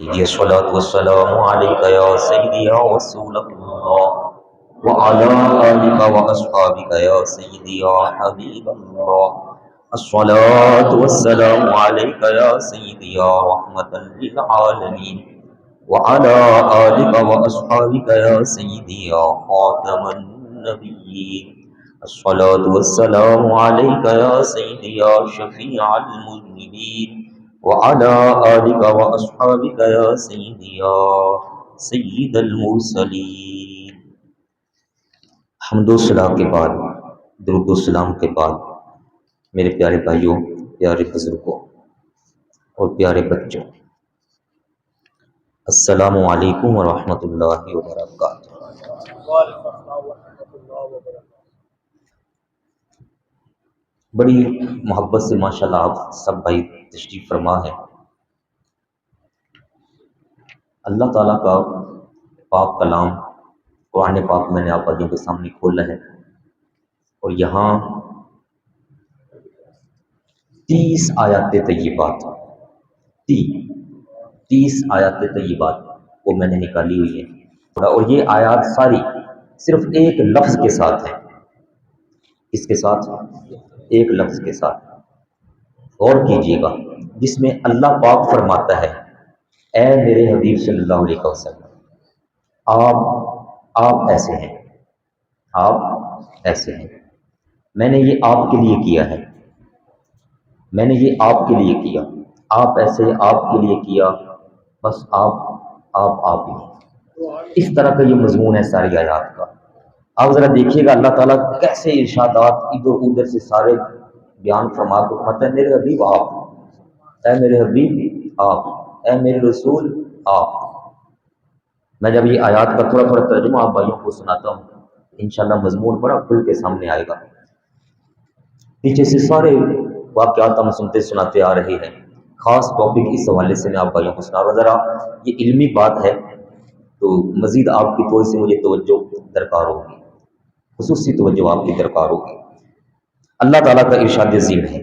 سيدي الصلاة والسلام عليك يا سيدي يا رسول الله وعلى آلك وأصحابك يا سيدي يا حبيب الله الصلاة والسلام عليك يا سيدي يا رحمة للعالمين وعلى آلك وأصحابك يا سيدي يا خاتم النبيين الصلاة والسلام عليك يا سيدي يا شفيع المذنبين وعلى آلك وأصحابك يا سيدي يا سيد المرسلين. حمد و ثنا کے بعد، درود و سلام کے بعد، میرے پیارے بھائیوں، پیارے بزرگوں اور پیارے بچوں، السلام علیکم ورحمۃ اللہ وبرکاتہ۔ بڑی محبت سے ماشاءاللہ آپ سب بھائی تشریف فرما ہے۔ اللہ تعالیٰ کا پاک کلام قرآن پاک میں نے آپ بھائیوں کے سامنے کھولا ہے، اور یہاں 30 آیات طیبات 30 آیات طیبات وہ میں نے نکالی ہوئی ہے، اور یہ آیات ساری صرف ایک لفظ کے ساتھ ہیں۔ اس کے ساتھ ایک لفظ کے ساتھ غور کیجئے گا، جس میں اللہ پاک فرماتا ہے اے میرے حبیب صلی اللہ علیہ وسلم، آپ ایسے ہیں، آپ ایسے ہیں، میں نے یہ آپ کے لیے کیا ہے، میں نے یہ آپ کے لیے کیا، آپ ایسے آپ کے لیے کیا، بس آپ ہی ہیں۔ اس طرح کا یہ مضمون ہے ساری آیات کا۔ آپ ذرا دیکھیے گا اللہ تعالیٰ کیسے ارشادات ادھر ادھر سے سارے بیان فرما کو فرماتا ہے میرے حبیب آپ، اے میرے حبیب آپ، اے میرے رسول آپ۔ میں جب یہ آیات کا تھوڑا تھوڑا ترجمہ آپ بھائیوں کو سناتا ہوں، انشاءاللہ مضمون بڑا کھل کے سامنے آئے گا۔ پیچھے سے سارے واقعات ہم سنتے سناتے آ رہے ہیں، خاص ٹاپک اس حوالے سے میں آپ بھائیوں کو سنا رہا ہوں۔ ذرا یہ علمی بات ہے تو مزید آپ کی تھوڑی سی مجھے توجہ درکار ہوگی، خصوصی توجہ آپ کی درکار ہوگی۔ اللہ تعالیٰ کا ارشاد عظیم ہے،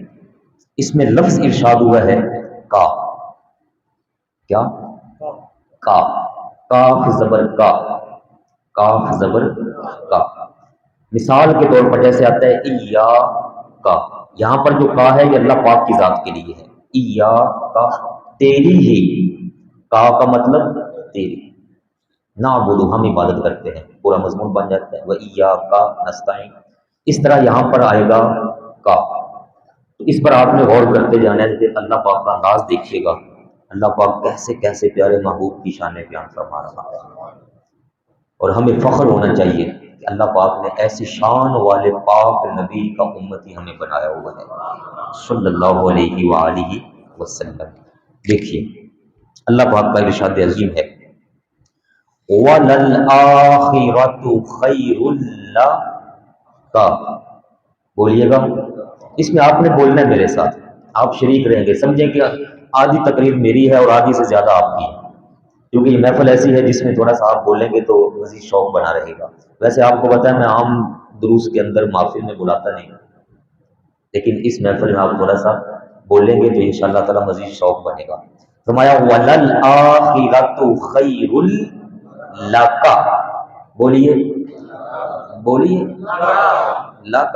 اس میں لفظ ارشاد ہوا ہے کا، کیا؟ کا، کاف زبر کا، کاف زبر کا۔ مثال کے طور پر جیسے آتا ہے ایا کا، یہاں پر جو کا ہے یہ اللہ پاک کی ذات کے لیے ہے، ایا کا تیری ہی، کا کا مطلب تیری، نعبد ہم عبادت کرتے ہیں، پورا مضمون بن جاتا ہے وَإِيَّاكَ نَسْتَعِينُ۔ اس طرح یہاں پر آئے گا کا، تو اس پر آپ نے غور کرتے جانا ہے کہ اللہ پاک کا انداز دیکھیے گا، اللہ پاک کیسے کیسے پیارے محبوب کی شان بیان فرما رہا ہے، اور ہمیں فخر ہونا چاہیے کہ اللہ پاک نے ایسی شان والے پاک نبی کا امتی ہمیں بنایا ہوا ہے صلی اللہ علیہ وآلہ وسلم۔ دیکھیے اللہ پاک کا ارشاد عظیم ہے وَلَلْآخِرَةُ خَيْرٌ لَكَ، بولیے گا، اس میں آپ نے بولنا ہے میرے ساتھ، آپ شریک رہیں گے۔ سمجھیں کہ آدھی تقریر میری ہے اور آدھی سے زیادہ آپ کی ہے، کیونکہ یہ محفل ایسی ہے جس میں تھوڑا سا آپ بولیں گے تو مزید شوق بنا رہے گا۔ ویسے آپ کو پتہ ہے میں عام دروس کے اندر محفل میں بلاتا نہیں، لیکن اس محفل میں آپ تھوڑا سا بولیں گے تو انشاءاللہ تعالی مزید شوق بنے گا۔ فرمایا وَلَلْآخِرَةُ خَيْرٌ لَكَ، بولیے بولیے لَكَ،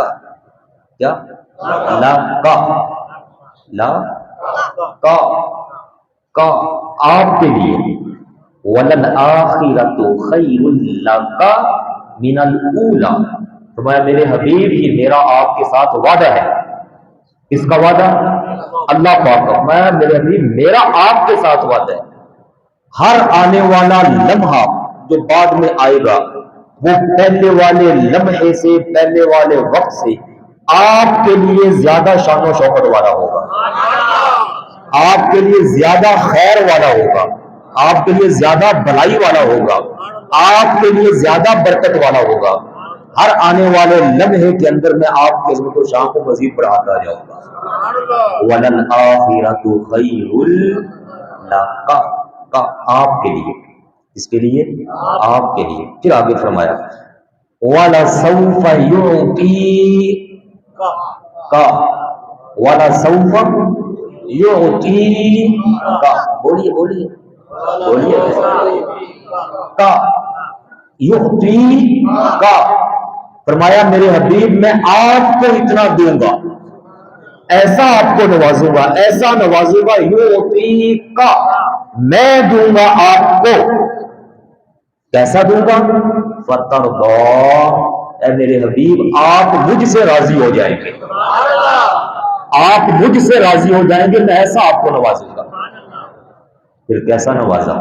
کیا؟ لَكَ، لَكَ، کا آپ کے لیے، وَلَلْآخِرَةُ خَيْرٌ لَكَ مِنَ الْأُولَى، فرمایا میرے حبیب ہی میرا آپ کے ساتھ وعدہ ہے۔ کس کا وعدہ؟ اللہ پاک کا۔ فرمایا میرے حبیب میرا آپ کے ساتھ وعدہ ہے، ہر آنے والا لمحہ جو بعد میں آئے گا وہ پہلے والے لمحے سے، پہلے والے وقت سے آپ کے لیے زیادہ شان و شوکت والا ہوگا، آپ کے لیے زیادہ خیر والا ہوگا، آپ کے لیے زیادہ بھلائی والا ہوگا، آپ کے لیے زیادہ برکت والا ہوگا۔ ہر آنے والے لمحے کے اندر میں آپ کے عظمت و شان کو مزید بڑھاتا جاؤں گا۔ وَلَلْآخِرَةُ خَيْرٌ لَكَ، کا آپ کے لیے، اس کے لیے آپ کے لیے۔ پھر آگے فرمایا وَلَسَوْفَ يُعْطِيكَ، وَلَسَوْفَ يُعْطِيكَ، بولیے بولیے بولیے کا یعطی کا، فرمایا میرے حبیب میں آپ کو اتنا دوں گا، ایسا آپ کو نوازوں گا، ایسا نوازوں گا، یعطی کا، میں دوں گا آپ کو، کیسا دوں گا؟ فترضا، اے میرے حبیب آپ مجھ سے راضی ہو جائیں گے، آپ مجھ سے راضی ہو جائیں گے، میں ایسا آپ کو نوازوں گا۔ پھر کیسا نوازا؟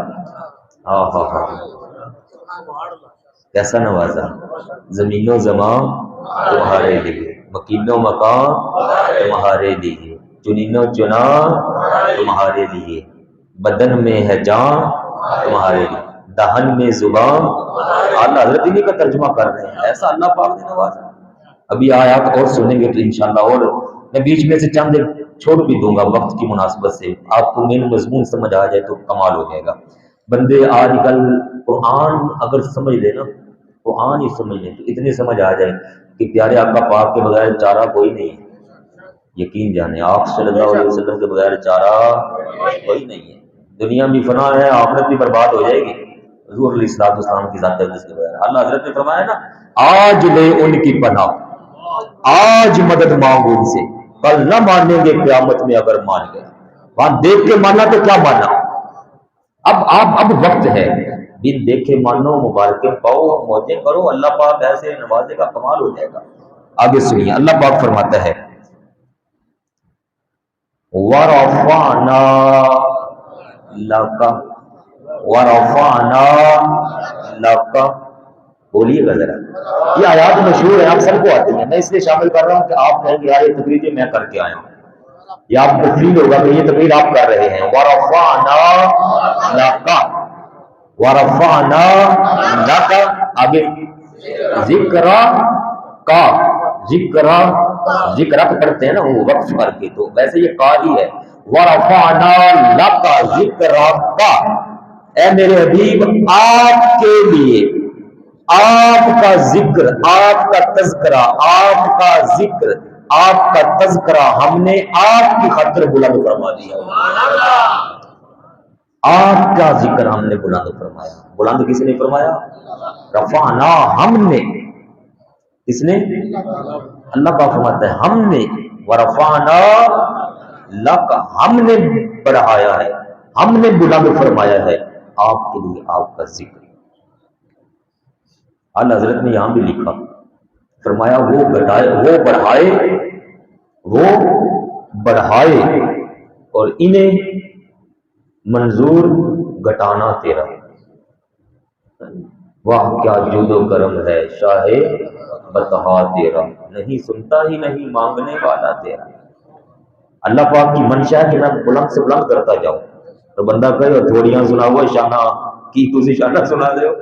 ہاں ہاں ہاں، کیسا نوازا؟ زمین و زمان تمہارے لیے، مکین و مکان تمہارے لیے، چنین و چنا تمہارے لیے، بدن میں ہے جان تمہارے لیے، دہن میں زبان، اللہ حضرت انہی کا ترجمہ کر رہے ہیں، ایسا اللہ پاک نے نوازا۔ ابھی آیات اور سنیں گے تو انشاءاللہ، اور میں بیچ میں سے چند چھوڑ بھی دوں گا وقت کی مناسبت سے، آپ کو مین مضمون سمجھ آ جائے تو کمال ہو جائے گا۔ بندے آج کل قرآن اگر سمجھ لے نا، قرآن ہی سمجھ لیں تو اتنی سمجھ آ جائے کہ پیارے آقا پاک کے بغیر چارہ کوئی نہیں ہے، یقین جانے آپ صلی اللہ علیہ وسلم کے بغیر چارہ کوئی نہیں ہے، دنیا بھی فنا ہے، آخرت بھی برباد ہو جائے گی حضور علیہ الصلوۃ والسلام کی ذات اقدس کے بغیر۔ اللہ حضرت نے فرمایا نا، آج لے ان کی پناہ، آج مدد مانگو ان سے، کل نہ مانیں گے قیامت میں اگر مان گئے۔ وہاں دیکھ کے مانا تو کیا مانا؟ اب وقت ہے، بن دیکھے مانو، مبارکیں پاؤ، موجیں کرو، اللہ پاک ایسے نوازے کا کمال ہو جائے گا۔ آگے سنیے، اللہ پاک فرماتا ہے وَرَفَعْنَا لَكَ، وَرَفَعْنَا لَكَ، بولیے گا ذرا، یہ آیات مشہور ہیں، آپ سب کو آتی ہیں، میں اس لیے شامل کر رہا ہوں کہ آپ کہیں گے یار یہ تقریر میں کر کے آیا ہوں، یا آپ کو فیل ہوگا کہ یہ تقریر آپ کر رہے ہیں۔ وَرَفَعْنَا لَكَ، وَرَفَعْنَا لَكَ، آگے ذکر کا، ذکر ذکر پڑھتے ہیں نا وہ وقف کر کے، تو ویسے یہ کا ہی ہے۔ وَرَفَعْنَا لَكَ ذِكْرَكَ، اے میرے حبیب آپ کے لیے آپ کا ذکر، آپ کا تذکرہ، آپ کا ذکر، آپ کا تذکرہ ہم نے آپ کی خاطر بلند فرما دیا۔ آپ کا ذکر ہم نے بلند فرمایا، بلند کس نے فرمایا؟ رفعنا، ہم نے، کس نے؟ اللہ پاک فرماتا ہے ہم نے، ورفعنا لک، ہم نے بڑھایا ہے، ہم نے بلند فرمایا ہے آپ کے لیے آپ کا ذکر۔ اللہ حضرت نے یہاں بھی لکھا، فرمایا وہ بڑھائے اور انہیں منظور گھٹانا تیرا، واہ کیا جود و کرم ہے شاہ بطحا تیرا، نہیں سنتا ہی نہیں مانگنے والا تیرا۔ اللہ پاک کی منشا ہے کہ میں بلند سے بلند کرتا جاؤں، تو بندہ کہے تھوڑیاں سنا ہوا شانہ کی تجھے شانہ سنا دے ہو،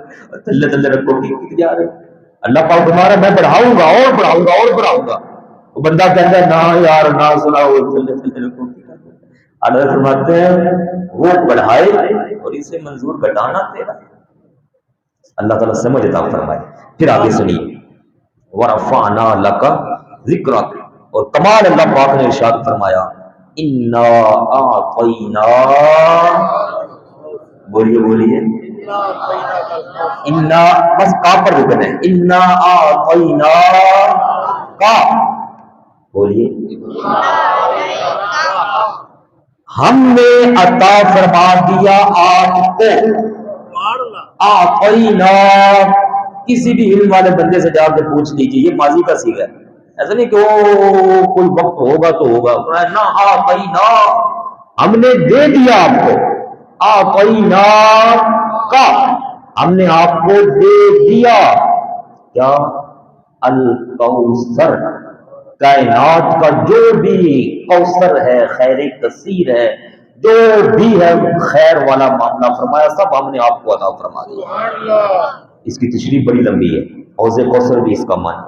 تلے تلے رکھو کی جا رہے ہو۔ اللہ پاک تمہارا میں بڑھاؤں گا اور بڑھاؤں گا اور بڑھاؤں گا، وہ بندہ کہتا ہے نہ یار نہ سنا ہو، تلے تلے رکھو کی۔ اللہ فرماتے ہیں وہ بڑھائے اور اسے منظور گھٹانا تیرا۔ اللہ تعالیٰ سمجھ عطا فرمائے۔ پھر آگے سنیے، وَرَفَعْنَا لَكَ ذِكْرَكَ، اور کمال اللہ پاک نے ارشاد فرمایا اِنَّا أَعْطَيْنَا، بولیے بولیے، اِنَّا، بس کا پر رکن ہے، اِنَّا أَعْطَيْنَاكَ، بولیے ہم نے عطا فرما دیا آپ کو، آتینا، کسی بھی علم والے بندے سے جا کے پوچھ لیجیے، یہ ماضی کا صیغہ ہے، ایسا نہیں کہ وہ کوئی وقت ہوگا تو ہوگا، نہ، آتینا، ہم نے دے دیا آپ کو، آتینا کا، ہم نے آپ کو دے دیا کیا؟ الکوثر، کائنات کا جو بھی کوثر ہے، خیر کثیر ہے، جو بھی ہے خیر والا معاملہ، فرمایا سب ہم نے آپ کو عطا فرما دیا۔ اس کی تشریح بڑی لمبی ہے، حوض کوثر بھی اس کا معنی،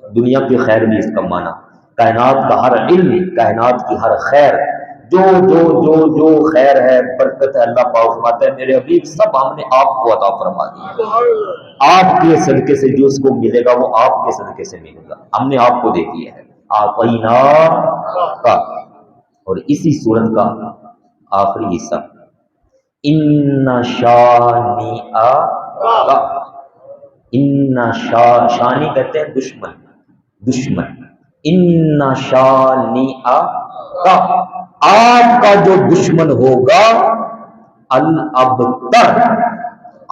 دنیا کی خیر بھی اس کا معنی، کائنات کا ہر علم، کائنات کی ہر خیر، جو جو جو جو خیر ہے، برکت ہے، اللہ پاک فرماتا ہے میرے حبیب سب ہم نے آپ کو عطا فرما دیا، آپ کے صدقے سے جو اس کو ملے گا وہ آپ کے صدقے سے ملے گا، ہم نے آپ کو دے دیا ہے، آتینا کا۔ اور اسی صورت کا آخری حصہ ان شانئ کا، ان شانی کہتے ہیں دشمن، دشمن، ان شانئ کا، آپ کا جو دشمن ہوگا الابتر،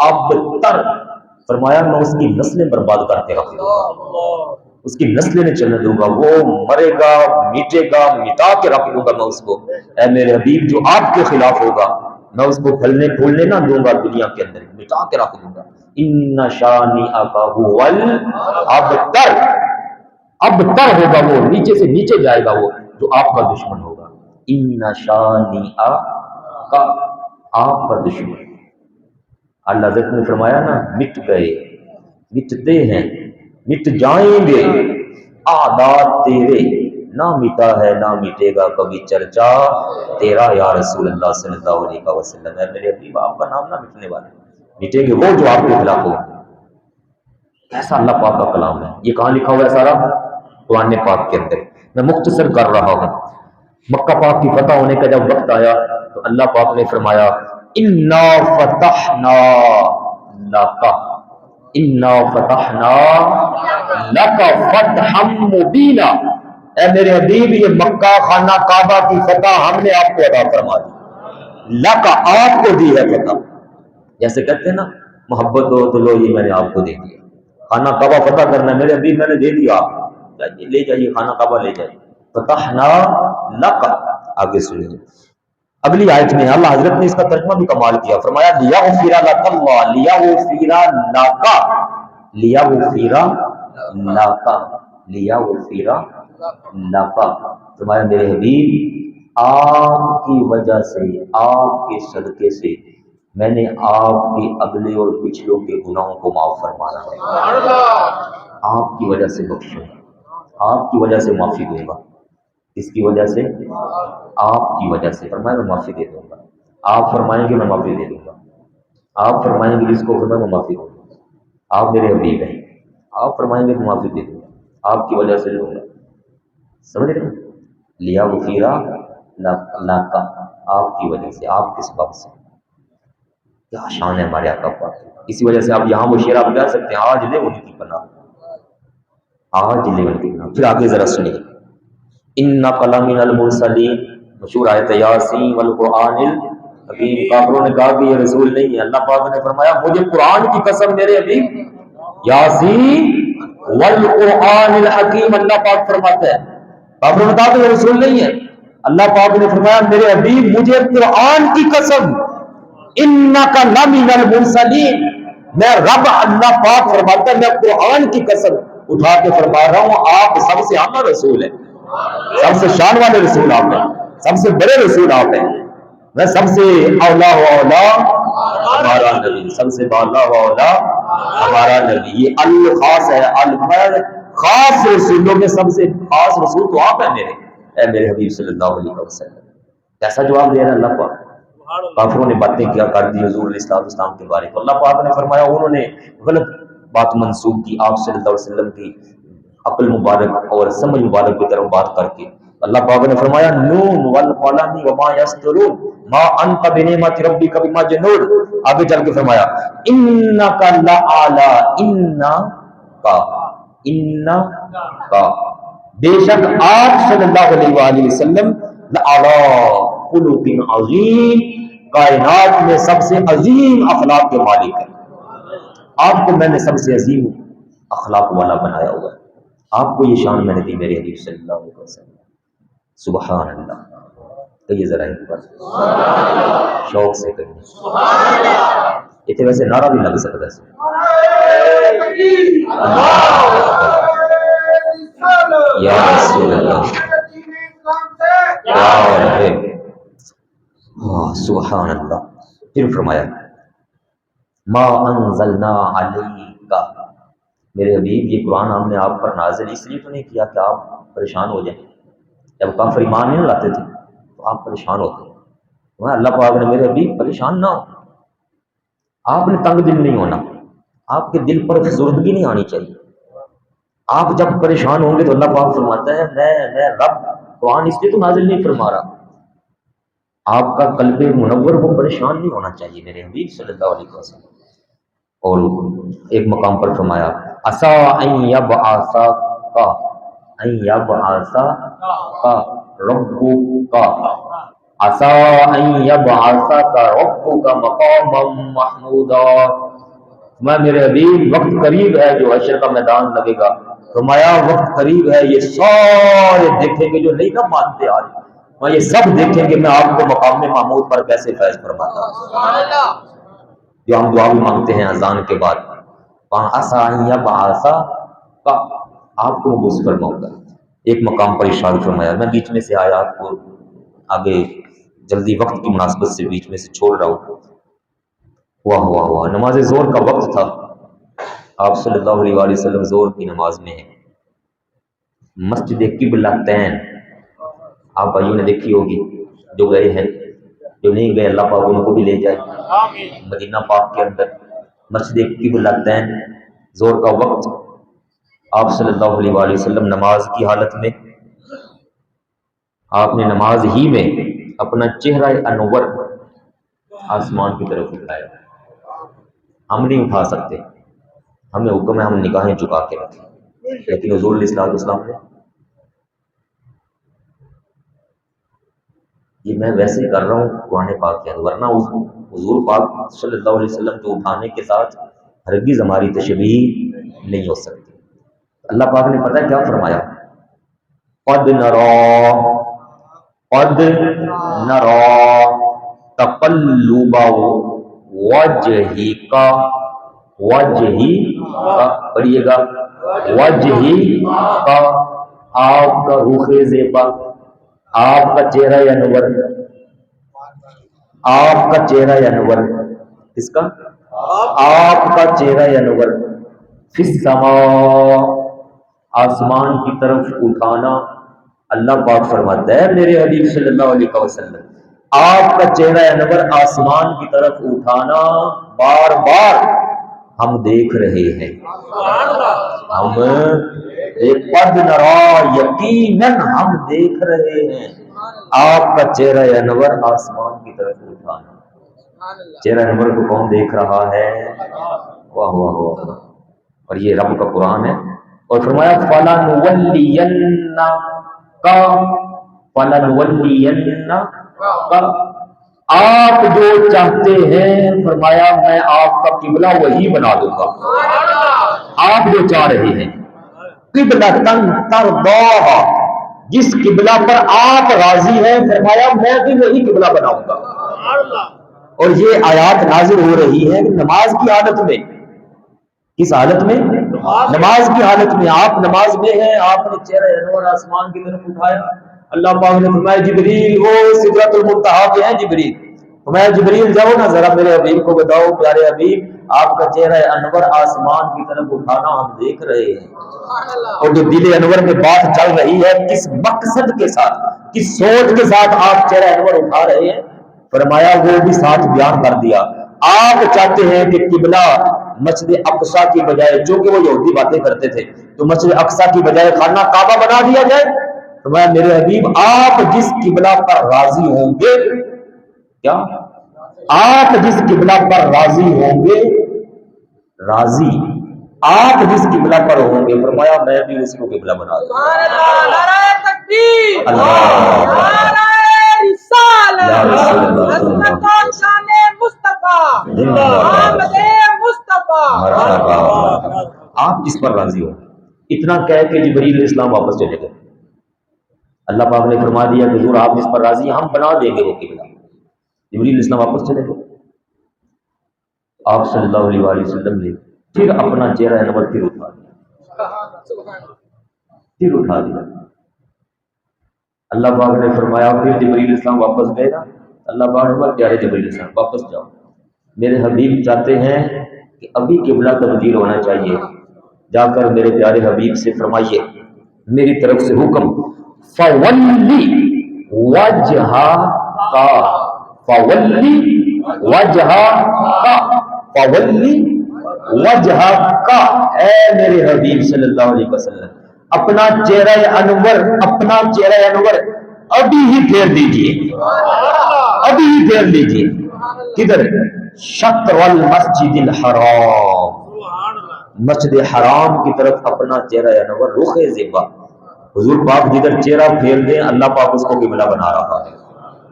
ابتر، فرمایا میں اس کی نسلیں برباد کر کے رکھ دوں گا، اس کی نسلیں نہیں چلنے دوں گا، وہ مرے گا، میٹے گا، مٹا کے رکھ دوں گا میں اس کو، اے میرے حبیب جو آپ کے خلاف ہوگا میں اس کو پھلنے پھولنے نہ دوں گا، دنیا کے اندر مٹا کے رکھ دوں گا۔ ان شانئک هو الابتر، ابتر ہوگا وہ، نیچے سے نیچے جائے گا وہ جو آپ کا دشمن ہوگا۔ ان شانئک کا، آپ کا دشمن، اللہ حضرت نے فرمایا نا مٹ گئے، مٹتے ہیں، مٹ جائیں گے اعداد تیرے، نہ مٹا ہے نہ مٹے گا کبھی چرچا تیرا یا رسول اللہ صلی اللہ علیہ وسلم۔ ہے میرے حبیب آپ کا نام نہ مٹنے والا، مٹیں گے وہ جو آپ کے خلاف ہو۔ ایسا اللہ پاک کا کلام ہے، یہ کہاں لکھا ہوا ہے سارا؟ قرآن پاک کے اندر۔ میں مختصر کر رہا ہوں۔ مکہ پاک کی فتح ہونے کا جب وقت آیا تو اللہ پاک نے فرمایا انا فتحنا لک، انا فتحنا لک فتحا مبینا، اے میرے حبیب یہ مکہ خانہ کعبہ کی فتح ہم نے آپ کو عطا فرما دی، لک آپ کو دی ہے فتح، جیسے کہتے ہیں نا محبت ہو تو لو یہ میں نے آپ کو دے دیا، خانہ کعبہ فتح کرنا ہے میرے حبیب میں نے دے دیا، آپ لے جائیے خانہ کعبہ لے جائیے، فتحنا لک۔ آگے سنیے اگلی آیت میں اللہ حضرت نے اس کا ترجمہ بھی کمال کیا، فرمایا لیغفر لک اللہ، لیغفر لک، لیغفر لک، لیغفر لک، فرمایا میرے حبیب آپ کی وجہ سے، آپ کے صدقے سے میں نے آپ کے اگلے اور پچھلوں کے گناہوں کو معاف فرمانا ہے، آپ کی وجہ سے بخشوں گا، آپ کی وجہ سے معافی دوں گا، اس کی وجہ سے، آپ کی وجہ سے، فرمایا میں معافی دے دوں گا، آپ فرمائیں گے میں معافی دے دوں گا، آپ فرمائیں گے جس کو فرمایا میں معافی دوں گا، آپ میرے حبیب ہیں، آپ فرمائیں گے تو معافی دے دوں گا، آپ کی وجہ سے دوں گا، سمجھ رہے ہیں؟ لیا غفیرہ لک، آپ کی وجہ سے، آپ کے سبب سے، کیا شان ہے ہمارے آقا پاک کی۔ اسی وجہ سے آپ یہاں وہ شعر آپ کہہ سکتے ہیں آج لے ان کی پناہ، آج لے ان کی پناہ۔ پھر آگے ذرا سنیے انک لمن المرسلین، مشہور آیت یاسین والقرآن الحکیم، کافروں نے کہا کہ یہ رسول نہیں ہے، اللہ پاک نے فرمایا مجھے قرآن کی قسم میرے حبیب یاسین والقرآن الحکیم، اللہ پاک فرماتا ہے کافروں نے کہا کہ یہ رسول نہیں ہے، اللہ پاک نے فرمایا میرے حبیب مجھے قرآن کی قسم انک لمن المرسلین، میں رب اللہ پاک فرماتا ہے میں قرآن کی قسم اٹھا کے فرما رہا ہوں آپ سب سے اعلیٰ رسول ہے، سب سے شان والے رسول آپ ہیں، سب سے بڑے رسول آپ ہیں، میں سب سے اولا و اولا ہمارا نبی، سب سے بالا و اولا ہمارا نبی، یہ الخاص ہے، خاص رسولوں میں سب سے خاص رسول تو آپ ہیں میرے، اے میرے حبیب صلی اللہ علیہ وسلم۔ کیسا جواب دے رہا ہے اللہ پاک؟ کافروں نے باتیں کیا کر دی حضور علیہ السلام کے بارے میں، اللہ پاک نے فرمایا انہوں نے غلط بات منسوب کی آپ صلی اللہ علیہ وسلم کی عقل مبارک اور سمجھ مبارک کی طرف بات کر کے، اللہ پاک نے فرمایا نون والقلم وما یسطرون ما انت بنعمت ربک بمجنون، آگے چل کے فرمایا انک لعلی، انک، بے شک آپ صلی اللہ علیہ وآلہ وسلم لعلی خلق عظیم، کائنات میں سب سے عظیم اخلاق کے مالک ہیں، آپ کو میں نے سب سے عظیم اخلاق والا بنایا ہوا ہے، آپ کو یہ شان میں نے دی میرے حبیب صلی اللہ علیہ وسلم۔ سبحان اللہ، کہیے ذرا ایک بار شوق سے کہیے، اتنے ویسے نعرہ بھی لگ سکتا ہے، یا رسول اللہ، سبحان اللہ۔ پھر فرمایا ما انزلنا علیک، میرے حبیب یہ قرآن ہم نے آپ پر نازل اس لیے تو نہیں کیا کہ آپ پریشان ہو جائیں، جب کافر ایمان نہیں لاتے تھے تو آپ پریشان ہوتے ہیں، اللہ پاک نے میرے حبیب پریشان نہ ہو، آپ نے تنگ دل نہیں ہونا، آپ کے دل پر فزردگی نہیں آنی چاہیے، آپ جب پریشان ہوں گے تو اللہ پاک فرماتا ہے میں رب قرآن اس لیے تو نازل نہیں فرما رہا، آپ کا قلب منور کو پریشان نہیں ہونا چاہیے میرے حبیب صلی اللہ علیہ وسلم. اور ایک مقام پر فرمایا عسا ان یبعثک ان یبعثک ربک عسا ان یبعثک ربک مقاما محمودا. میں میرے حبیب وقت قریب ہے جو حشر کا میدان لگے گا. فرمایا وقت قریب ہے یہ سارے دیکھیں گے جو نہیں نہ مانتے آج میں یہ سب دیکھیں گے میں آپ کو مقام محمود پر کیسے فیض فرماتا ہوں. جو ہم دعا بھی مانگتے ہیں اذان کے بعد وہاں عسا ان یبعثک آپ کو بوس فرماؤں گا. ایک مقام پر ارشاد فرمایا میں بیچ میں سے آیات کو آگے جلدی وقت کی مناسبت سے بیچ میں سے چھوڑ رہا ہوں. ہوا نماز زور کا وقت تھا. آپ صلی اللہ علیہ وآلہ وسلم زور کی نماز میں ہیں. مسجد قبلتین آپ بھائیوں نے دیکھی ہوگی جو گئے ہیں جو نہیں گئے اللہ پاک ان کو بھی لے جائے. مدینہ پاک کے اندر مسجد قبلتین زور کا وقت آپ صلی اللہ علیہ وآلہ وسلم نماز کی حالت میں آپ نے نماز ہی میں اپنا چہرہ انور آسمان کی طرف اٹھایا. ہم نہیں اٹھا سکتے ہمیں حکم ہے ہم نگاہیں جھکا کے رکھیں لیکن حضور علیہ الصلوۃ والسلام نے یہ میں ویسے ہی کر رہا ہوں قرآن پاک کے اندر ورنہ حضور پاک صلی اللہ علیہ وسلم کو اٹھانے کے ساتھ ہرگز ہماری تشبیہ نہیں ہو سکتی. اللہ پاک نے پتہ ہے کیا فرمایا قد نرا تقلب وجہک پڑھیے گا وجہک آپ کا رخ زیبا آپ کا چہرہ انور آپ کا چہرہ انور کس کا آپ کا چہرہ انور فی السماء آسمان کی طرف اٹھانا. اللہ پاک فرماتا ہے میرے حبیب صلی اللہ علیہ وسلم آپ کا چہرہ انور آسمان کی طرف اٹھانا بار بار ہم دیکھ رہے ہیں. ہم قد نرا یقیناً ہم دیکھ رہے ہیں آپ کا چہرہ انور آسمان کی طرف اٹھانا. چہرہ انور کو کون دیکھ رہا ہے؟ واہ واہ واہ. اور یہ رب کا قرآن ہے. اور فرمایا آپ جو چاہتے ہیں فرمایا میں آپ کا قبلہ وہی بنا دوں گا. آپ جو چاہ رہے ہیں قبلۃ ترضاھا جس قبلہ پر آپ راضی ہیں فرمایا میں بھی وہی قبلہ بناؤں گا. اور یہ آیات نازل ہو رہی ہے نماز کی حالت میں. کس حالت میں؟ نماز کی حالت میں. آپ نماز میں ہیں آپ نے چہرہ انور آسمان کی طرف اٹھایا. اللہ پاک نے فرمایا جبریل وہ سدرۃ المنتہا پہ ہیں جبریل. فرمایا جبریل جاؤ نا ذرا میرے حبیب کو بتاؤ پیارے حبیب آپ کا چہرہ انور آسمان کی طرف اٹھانا ہم دیکھ رہے ہیں. اور جو دل انور میں بات چل رہی ہے کس مقصد کے ساتھ کس سوچ کے ساتھ آپ چہرہ انور اٹھا رہے ہیں فرمایا وہ بھی ساتھ بیان کر دیا. آپ چاہتے ہیں کہ قبلہ مسجد اقصی کی بجائے جو کہ وہ یہودی باتیں کرتے تھے تو مسجد اقصی کی بجائے خانہ کعبہ بنا دیا جائے. تو میں میرے حبیب آپ جس قبلہ پر راضی ہوں گے کیا آپ جس قبلہ پر راضی ہوں گے راضی آپ جس قبلہ پر ہوں گے فرمایا میں بھی اسی کو قبلہ بنا دوں. آپ جس پر راضی ہو. اتنا کہہ کے جبریل علیہ السلام واپس چلے گئے. اللہ پاک نے فرما دیا کہ حضور آپ جس پر راضی ہیں ہم بنا دیں گے وہ قبلہ. جبریل علیہ السلام واپس چلے گئے. آپ صلی اللہ علیہ وآلہ وسلم نے پھر اپنا چہرہ انور پھر اٹھا دیا. اللہ پاک نے فرمایا پھر جبریل علیہ السلام واپس گئے نا. اللہ پاک نے پیارے جبریل علیہ السلام واپس جاؤ میرے حبیب چاہتے ہیں کہ ابھی قبلہ تبدیل ہونا چاہیے. جا کر میرے پیارے حبیب سے فرمائیے میری طرف سے حکم فولی وجہا کا فولی وجہا کا فولی وجہا کا اے میرے حبیب صلی اللہ علیہ وسلم اپنا چہرہ انور ابھی ہی پھیر دیجیے، ابھی ہی پھیر دیجیے۔ کدھر؟ شطر المسجد الحرام، مسجد حرام کی طرف اپنا چہرہ انور رخ زیبا۔ حضور پاک جدھر چہرہ پھیر دیں اللہ پاک اس کو قبلہ بنا رہا ہے۔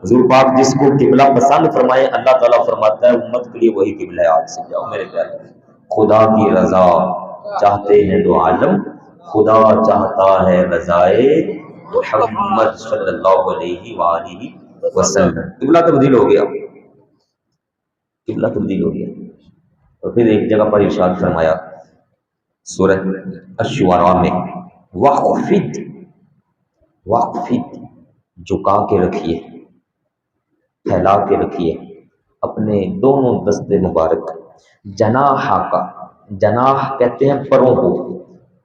حضور پاک جس کو قبلہ پسند فرمائے اللہ تعالیٰ فرماتا ہے امت کے لیے وہی قبلہ ہے، آج سے جاؤ میرے پیارے۔ خدا کی رضا چاہتے ہیں دو عالم، خدا چاہتا ہے رضائے محمد صلی اللہ علیہ وآلہ وسلم۔ قبلہ تبدیل ہو گیا، قبلہ تبدیل ہو گیا۔ اور پھر ایک جگہ پر ارشاد فرمایا سورہ الشعراء میں، وَخْفِضْ، وَخْفِضْ، جھکا کے رکھیے، پھیلا کے رکھیے اپنے دونوں دستے مبارک، جناحہ کا، جناح کہتے ہیں پروں کو،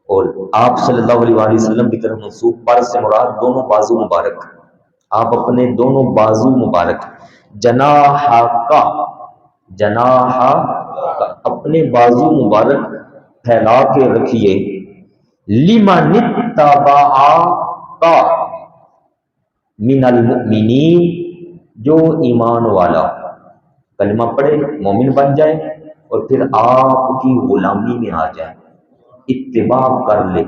اور آپ صلی اللہ علیہ وآلہ وسلم کی طرف منسوب، پر سے مراد دونوں بازو مبارک، آپ اپنے دونوں بازو مبارک، جناحہ کا، جناحہ کا، اپنے بازو مبارک پھیلا کے رکھیے، لمن اتبعک من المؤمنین، جو ایمان والا کلمہ پڑھے مومن بن جائے اور پھر آپ کی غلامی میں آ جائے، اتباع کر لے۔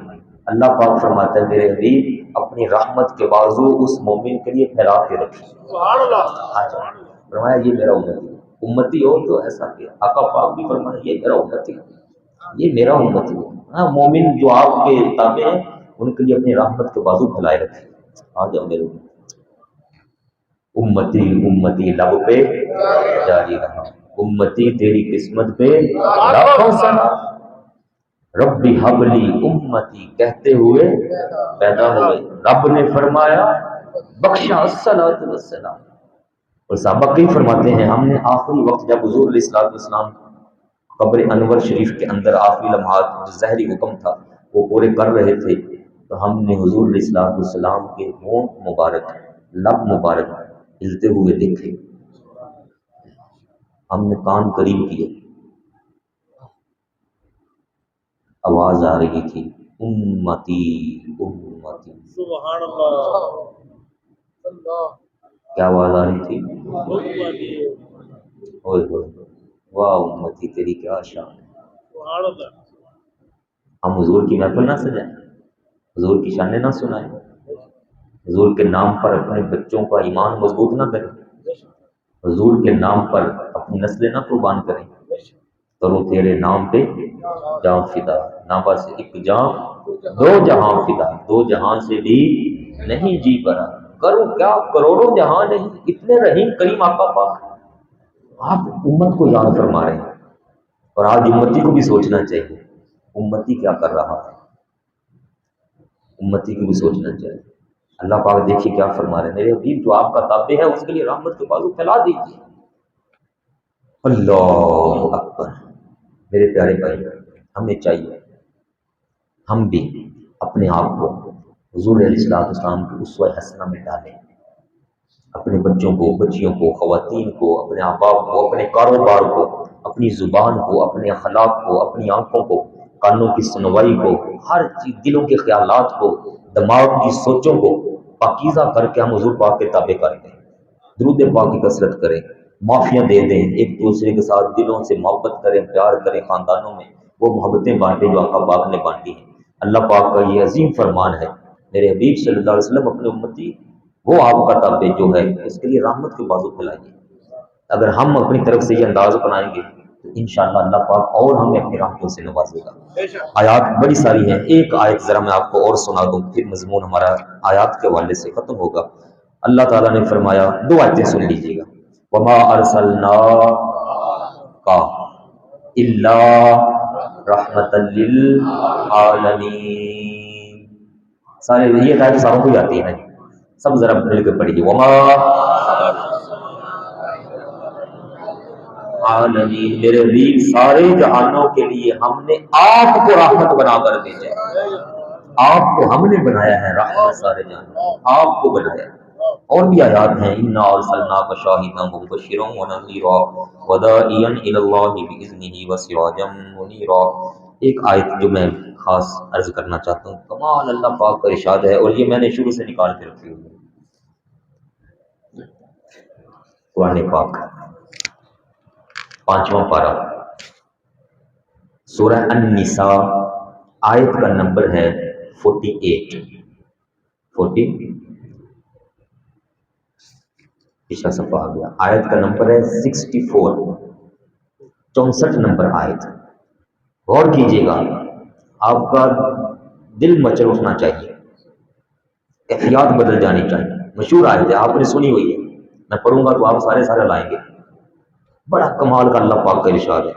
اللہ پاک فرماتا ہے میرے حبیب اپنی رحمت کے بازو اس مومن کے لیے پھیلا کے رکھی۔ سبحان اللہ، آ جائے، فرمایا یہ میرا امتی ہے، امتی ہو تو ایسا کیا۔ آقا پاک بھی فرمایا یہ میرا امتی ہے، یہ میرا امتی ہے۔ ہاں مومن جو آپ کے تابع ہیں ان کے لیے اپنی رحمت کے بازو پھیلائے رکھے، آ جاؤ میرے امتی، امتی لب پہ جاری رہا، امتی تیری قسمت پہ لاکھوں سلام، ربی حبلی امتی کہتے ہوئے پیدا ہوئے، رب نے فرمایا بخشا الصلاۃ والسلام۔ اور صحابہ کئی فرماتے ہیں ہم نے آخری وقت جب حضور علیہ الصلوۃ والسلام قبر انور شریف کے اندر آخری لمحات جو ظہری حکم تھا وہ پورے کر رہے تھے تو ہم نے حضور علیہ الصلوۃ والسلام کے ہونٹ مبارک، لب مبارک ہلتے ہوئے دیکھے، ہم نے کان قریب کیے، آواز آ رہی تھی امتی امتی، سبحان اللہ، کیا آواز آ رہی تھی؟ اوئے ہوئے، واہ امتی تیری کیا شان ہے۔ ہم حضور کی محفل نہ سجائیں، حضور کی شانیں نہ سنائیں، حضور کے نام پر اپنے بچوں کا ایمان مضبوط نہ کریں، حضور کے نام پر اپنی نسلیں نہ قربان کریں، کرو تیرے نام پہ جان فدا، نہ بس ایک جان دو جہاں فدا، دو جہاں سے بھی نہیں جی بھرا، کرو کیا کروڑوں جہاں نہیں، اتنے رحیم کریم آقا پاک آپ امت کو یاد فرما رہے ہیں۔ اور آج امتی کو بھی سوچنا چاہیے امتی کیا کر رہا ہے، امتی کو بھی سوچنا چاہیے۔ اللہ پاک دیکھیے کیا فرما رہے ہیں، میرے حبیب جو آپ کا تابع ہے اس کے لیے رحمت کے بازو پھیلا دیجیے۔ اللہ اکبر، میرے پیارے بھائی ہمیں چاہیے ہم بھی اپنے آپ کو حضور علیہ الصلوۃ والسلام کی اسوہ حسنہ میں ڈالیں، اپنے بچوں کو، بچیوں کو، خواتین کو، اپنے احباب کو، اپنے کاروبار کو، اپنی زبان کو، اپنے اخلاق کو، اپنی آنکھوں کو، کانوں کی سنوائی کو، ہر چیز، دلوں کے خیالات کو، دماغ کی سوچوں کو پاکیزہ کر کے ہم حضور پاک کے تابع کریں، درود پاک کی کثرت کریں، معافیاں دے دیں، ایک دوسرے کے ساتھ دلوں سے محبت کریں، پیار کریں، خاندانوں میں وہ محبتیں بانٹیں جو آقا پاک نے بانٹی ہیں۔ اللہ پاک کا یہ عظیم فرمان ہے، میرے حبیب صلی اللہ علیہ وسلم اپنے امتی وہ آپ کا تابع جو ہے اس کے لیے رحمت کے بازو پھیلائیے۔ اگر ہم اپنی طرف سے یہ انداز اپنائیں گے تو انشاءاللہ اللہ پاک اور ہمیں اپنی رحمتوں سے نوازے گا۔ آیات بڑی ساری ہیں، ایک آیت ذرا میں آپ کو اور سنا دوں پھر مضمون ہمارا آیات کے حوالے سے ختم ہوگا۔ اللہ تعالیٰ نے فرمایا، دو آیتیں سن لیجیے گا، وَمَا أَرْسَلْنَاكَ إِلَّا رَحْمَةً لِّلْعَالَمِينَ۔ سارے یہ آیت ساروں کو آتی ہے، سب ذرا مل کے پڑھیے، وما عالمین، میرے حبیب سارے جہانوں کے لیے ہم نے آپ کو رحمت بنا کر بھیجا ہے، آپ کو ہم نے بنایا ہے رحمت سارے جہانوں، آپ کو بنایا ہے۔ اور بھی آیات ہیں، اِنَّا أَرْسَلْنَاكَ شَاهِدًا وَمُبَشِّرًا وَنَذِيرًا وَدَاعِيًا إِلَى اللَّهِ بِإِذْنِهِ وَسِرَاجًا مُنِيرًا۔ ایک آیت جو میں خاص عرض کرنا چاہتا ہوں، کمال اللہ پاک کا ارشاد ہے اور یہ میں نے شروع سے نکال کے رکھی ہوئی ہے، قرآن پاک 5واں پارہ سورہ النساء، آیت کا نمبر ہے 48 پچھلا صفحہ آ گیا، آیت کا نمبر ہے 64، 64 نمبر آیت۔ غور کیجیے گا، آپ کا دل مچل اٹھنا چاہیے، احتیاط بدل جانی چاہیے۔ مشہور آیت ہے، آپ نے سنی ہوئی ہے، میں پڑھوں گا تو آپ سارے لائیں گے۔ بڑا کمال کا اللہ پاک کا ارشاد ہے،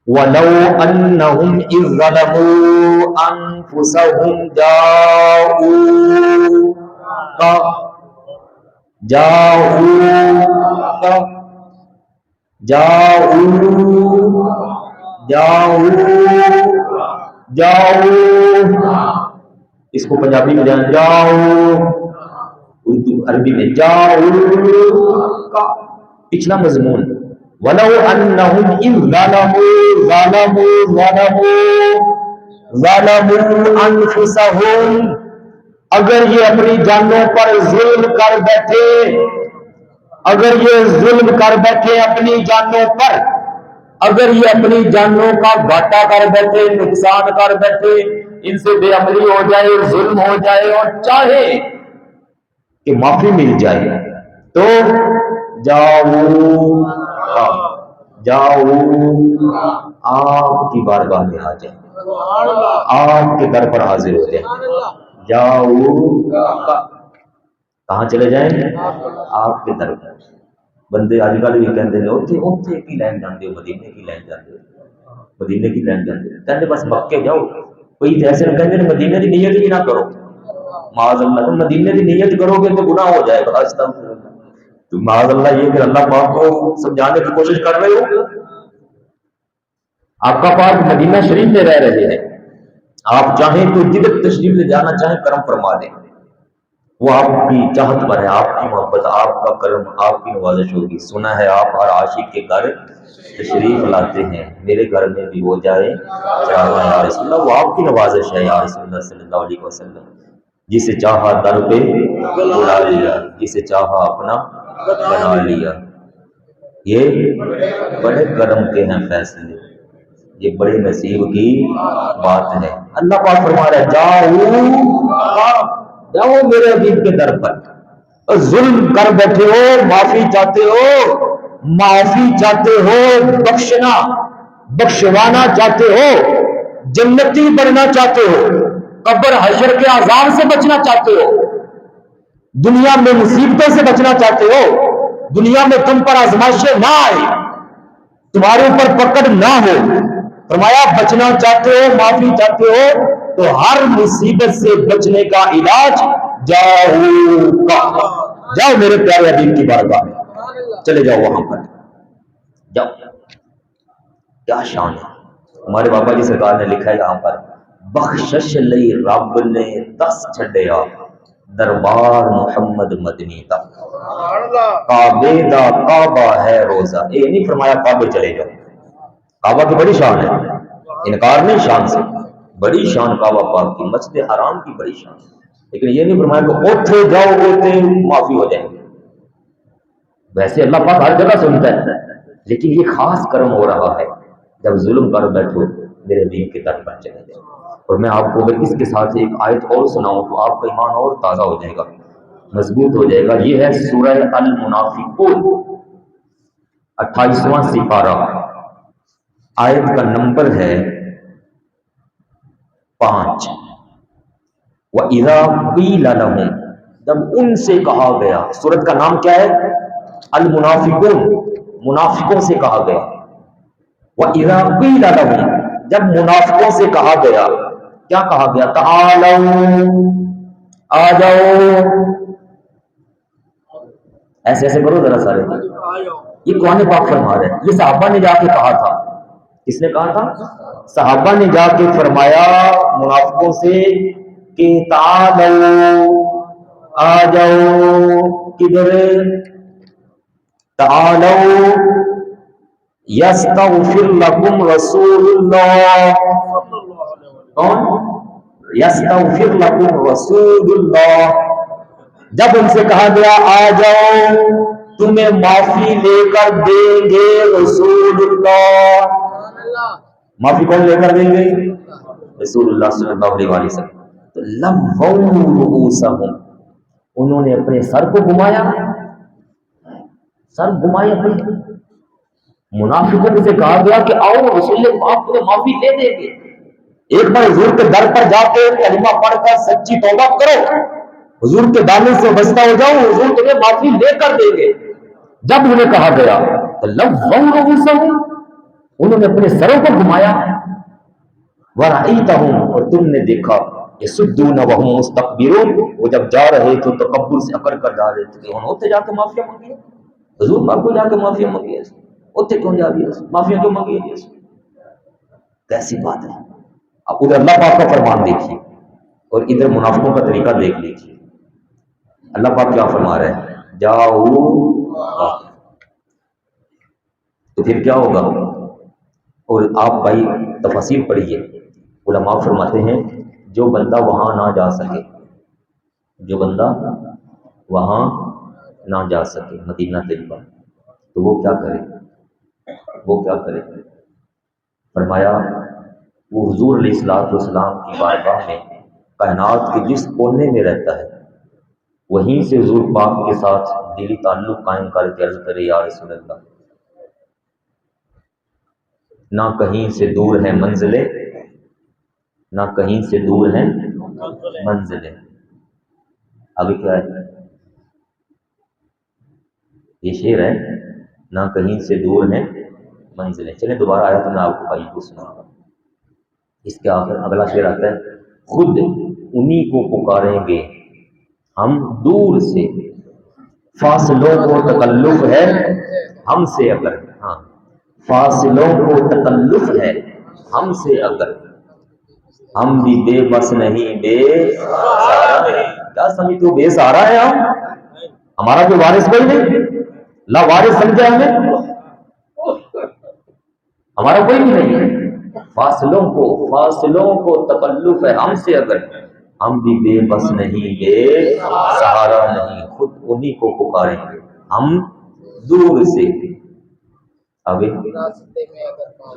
وَلَوْ أَنَّهُمْ إِذْ ظَلَمُوا أَنفُسَهُمْ اس کو پنجابی میں جان جاؤ، اردو عربی میں جاؤ کا پچھلا مضمون، وَلَوْ أَنَّهُمْ إِذْ ظَلَمُوا أَنفُسَهُمْ، اگر یہ اپنی جانوں پر ظلم کر بیٹھے، اگر یہ ظلم کر بیٹھے اپنی جانوں پر، اگر یہ اپنی جانوں کا گھاٹا کر بیٹھے، نقصان کر بیٹھے، ان سے بے عملی ہو جائے، ظلم ہو جائے، اور چاہے کہ معافی مل جائے، تو جاؤ آپ کی بارگاہ میں آ جائیں، آپ کے در پر حاضر ہو جائیں۔ جاؤ کہاں چلے جائیں؟ آپ کے در پر۔ بندے آج کل بھی کہتے ہیں اوتھے کی لین جاندے ہو، مدینے کی لین جاندے ہو، مدینے کی لین جاندے ہو، کہتے بس مکے جاؤ۔ کوئی ایسے کہتے ہیں مدینے کی نیت بھی نہ کرو، معاذ اللہ، تم مدینے کی نیت کرو گے تو گناہ ہو جائے گا، تو معاذ اللہ یہ کہ اللہ پاک کو سمجھانے کی کوشش کر رہے ہو۔ آپ کا پاک مدینہ شریف میں رہ رہے ہیں، آپ چاہیں تو جدھر تشریف لے جانا چاہیں کرم فرما دیں، وہ آپ کی چاہت پر ہے، آپ کی محبت، آپ کا کرم، آپ کی نوازش ہوگی۔ سنا ہے آپ ہر عاشق کے گھر تشریف لاتے ہیں، میرے گھر میں بھی ہو جائے چاہا یا رسول اللہ، وہ آپ کی نوازش ہے یا رسول اللہ صلی اللہ علیہ وسلم۔ جسے چاہا در پہ بلا لیا، جسے چاہا اپنا بنا لیا۔ یہ بڑے کرم کے ہیں فیصلے، یہ بڑے نصیب کی بات ہے۔ اللہ پاک فرما رہا ہے جاؤ میرے حبیب کے در پر، اور ظلم کر بیٹھے ہو، معافی چاہتے ہو، معافی چاہتے ہو، بخشوانا چاہتے ہو، جنتی بننا چاہتے ہو، قبر حشر کے عذاب سے بچنا چاہتے ہو، دنیا میں مصیبتوں سے بچنا چاہتے ہو، دنیا میں تم پر آزمائشیں نہ آئے، تمہارے اوپر پکڑ نہ ہو، فرمایا بچنا چاہتے ہو، معافی چاہتے ہو، تو ہر مصیبت سے بچنے کا علاج جاؤ میرے پیارے حبیب کی بارگاہ میں، چلے جاؤ وہاں پر جاؤ۔ کیا شان ہے! ہمارے بابا جی سرکار نے لکھا ہے یہاں پر، بخشش لئی رب نے دس چھڈیا دربار محمد مدنی دا، کعبے دا کعبہ ہے روزہ، یہ نہیں فرمایا کعبے چلے جاؤ، کعبہ کی بڑی شان ہے، انکار نہیں شان سے، بڑی شان کعبہ پاک کی، مسجد حرام کی بڑی شان، لیکن یہ نہیں فرمایا کہ اوتھے جاؤ اوتھے معافی ہو جائے گی۔ ویسے اللہ پاک ہر جگہ سنتا ہے، لیکن یہ خاص کرم ہو رہا ہے جب ظلم کر بیٹھو میرے دین کے در پر چلے جائے۔ اور میں آپ کو اگر اس کے ساتھ ایک آیت اور سناؤں تو آپ کا ایمان اور تازہ ہو جائے گا، مضبوط ہو جائے گا۔ یہ ہے سورہ المنافقون، 28واں سپارہ، آیت کا نمبر ہے 5۔ وَإِذَا قِيلَ لَهُمْ، جب ان سے کہا گیا، سورت کا نام کیا ہے؟ المنافقون، منافقوں سے کہا گیا۔ وَإِذَا قِيلَ لَهُمْ، جب منافقوں سے کہا گیا، کیا کہا گیا؟ تعالوا، آ جاؤ، ایسے ایسے کرو ذرا سارے، یہ قرآن پاک فرما رہے ہیں، یہ صحابہ نے جا کے کہا تھا۔ کس نے کہا تھا؟ صحابہ نے جا کے فرمایا منافقوں سے کہ تعالوا، آ جاؤ، کدھر؟ تعالوا یستغفر لکم رسول اللہ، کون؟ یستغفر لکم رسول اللہ، جب ان سے کہا گیا آ جاؤ تمہیں معافی لے کر دیں گے رسول اللہ، معافی کون لے کر دیں گے؟ رسول اللہ صلی اللہ علیہ وسلم. تو لووا رؤوسہم، انہوں نے اپنے سر کو گھمایا، سر گھمائے اپنے. منافقوں سے کہا گیا کہ آؤ رسول پاک تمہیں معافی دے دیں گے، ایک بار حضور کے در پر جا کے کلمہ پڑھ کر سچی توبہ کرو، حضور کے دامن سے بستہ ہو جاؤ، حضور تمہیں معافی لے کر دیں گے. جب انہیں کہا گیا تو لووا رؤوسہم، انہوں نے اپنے سروں کو گھمایا. وَرَأَيْتَهُمْ، اور تم نے دیکھا يَصُدُّونَ وَهُمْ مُسْتَكْبِرُونَ، وہ جب جا رہے تھے تو تکبر سے اکڑ کر جا رہے تھے کہ انہوں نے جا کے معافیا مانگی، حضور پاک کو جا کے معافیا مانگی، اتنے کیوں جا رہی ہے معافیا کیوں مانگی ہے؟ کیسی بات ہے. اب ادھر اللہ پاک کا فرمان دیکھیے اور ادھر منافقوں کا طریقہ دیکھ لیجیے. اللہ پاک کیا فرما رہے ہیں؟ جاؤ، تو پھر کیا ہوگا؟ اور آپ بھائی تفاصیل پڑھیے، علماء فرماتے ہیں جو بندہ وہاں نہ جا سکے، جو بندہ وہاں نہ جا سکے مدینہ طیبہ، تو وہ کیا کرے؟ وہ کیا کرے؟ فرمایا وہ حضور علیہ الصلوۃ والسلام کی بارگاہ میں کائنات کے جس کونے میں رہتا ہے وہیں سے حضور پاک کے ساتھ دلی تعلق قائم کر کے عرض کرے یا رسول اللہ، نہ کہیں سے دور ہے منزلیں، نہ کہیں سے دور ہیں منزلیں. آگے کیا ہے؟ یہ شعر ہے، نہ کہیں سے دور ہیں منزلیں. چلیں دوبارہ آیا تو میں آپ کو بھائی کو سناؤں گا. اس کے آخر اگلا شعر آتا ہے، خود انہی کو پکاریں گے ہم دور سے، فاصلوں کو تکلف ہے ہم سے اگر، ہاں فاصلوں کو تکلف ہے ہم سے اگر، ہم بھی بے بس نہیں بے سہارا نہیں. کیا سمجھتے ہو بے سہارا ہے ہم؟ ہمارا کوئی وارث کوئی نہیں، لا وارث سمجھے ہمیں، ہمارا کوئی بھی نہیں ہے. فاصلوں کو تکلف ہے ہم سے اگر، ہم بھی بے بس نہیں بے سہارا نہیں، خود انہی کو پکاریں گے ہم دور سے. آگے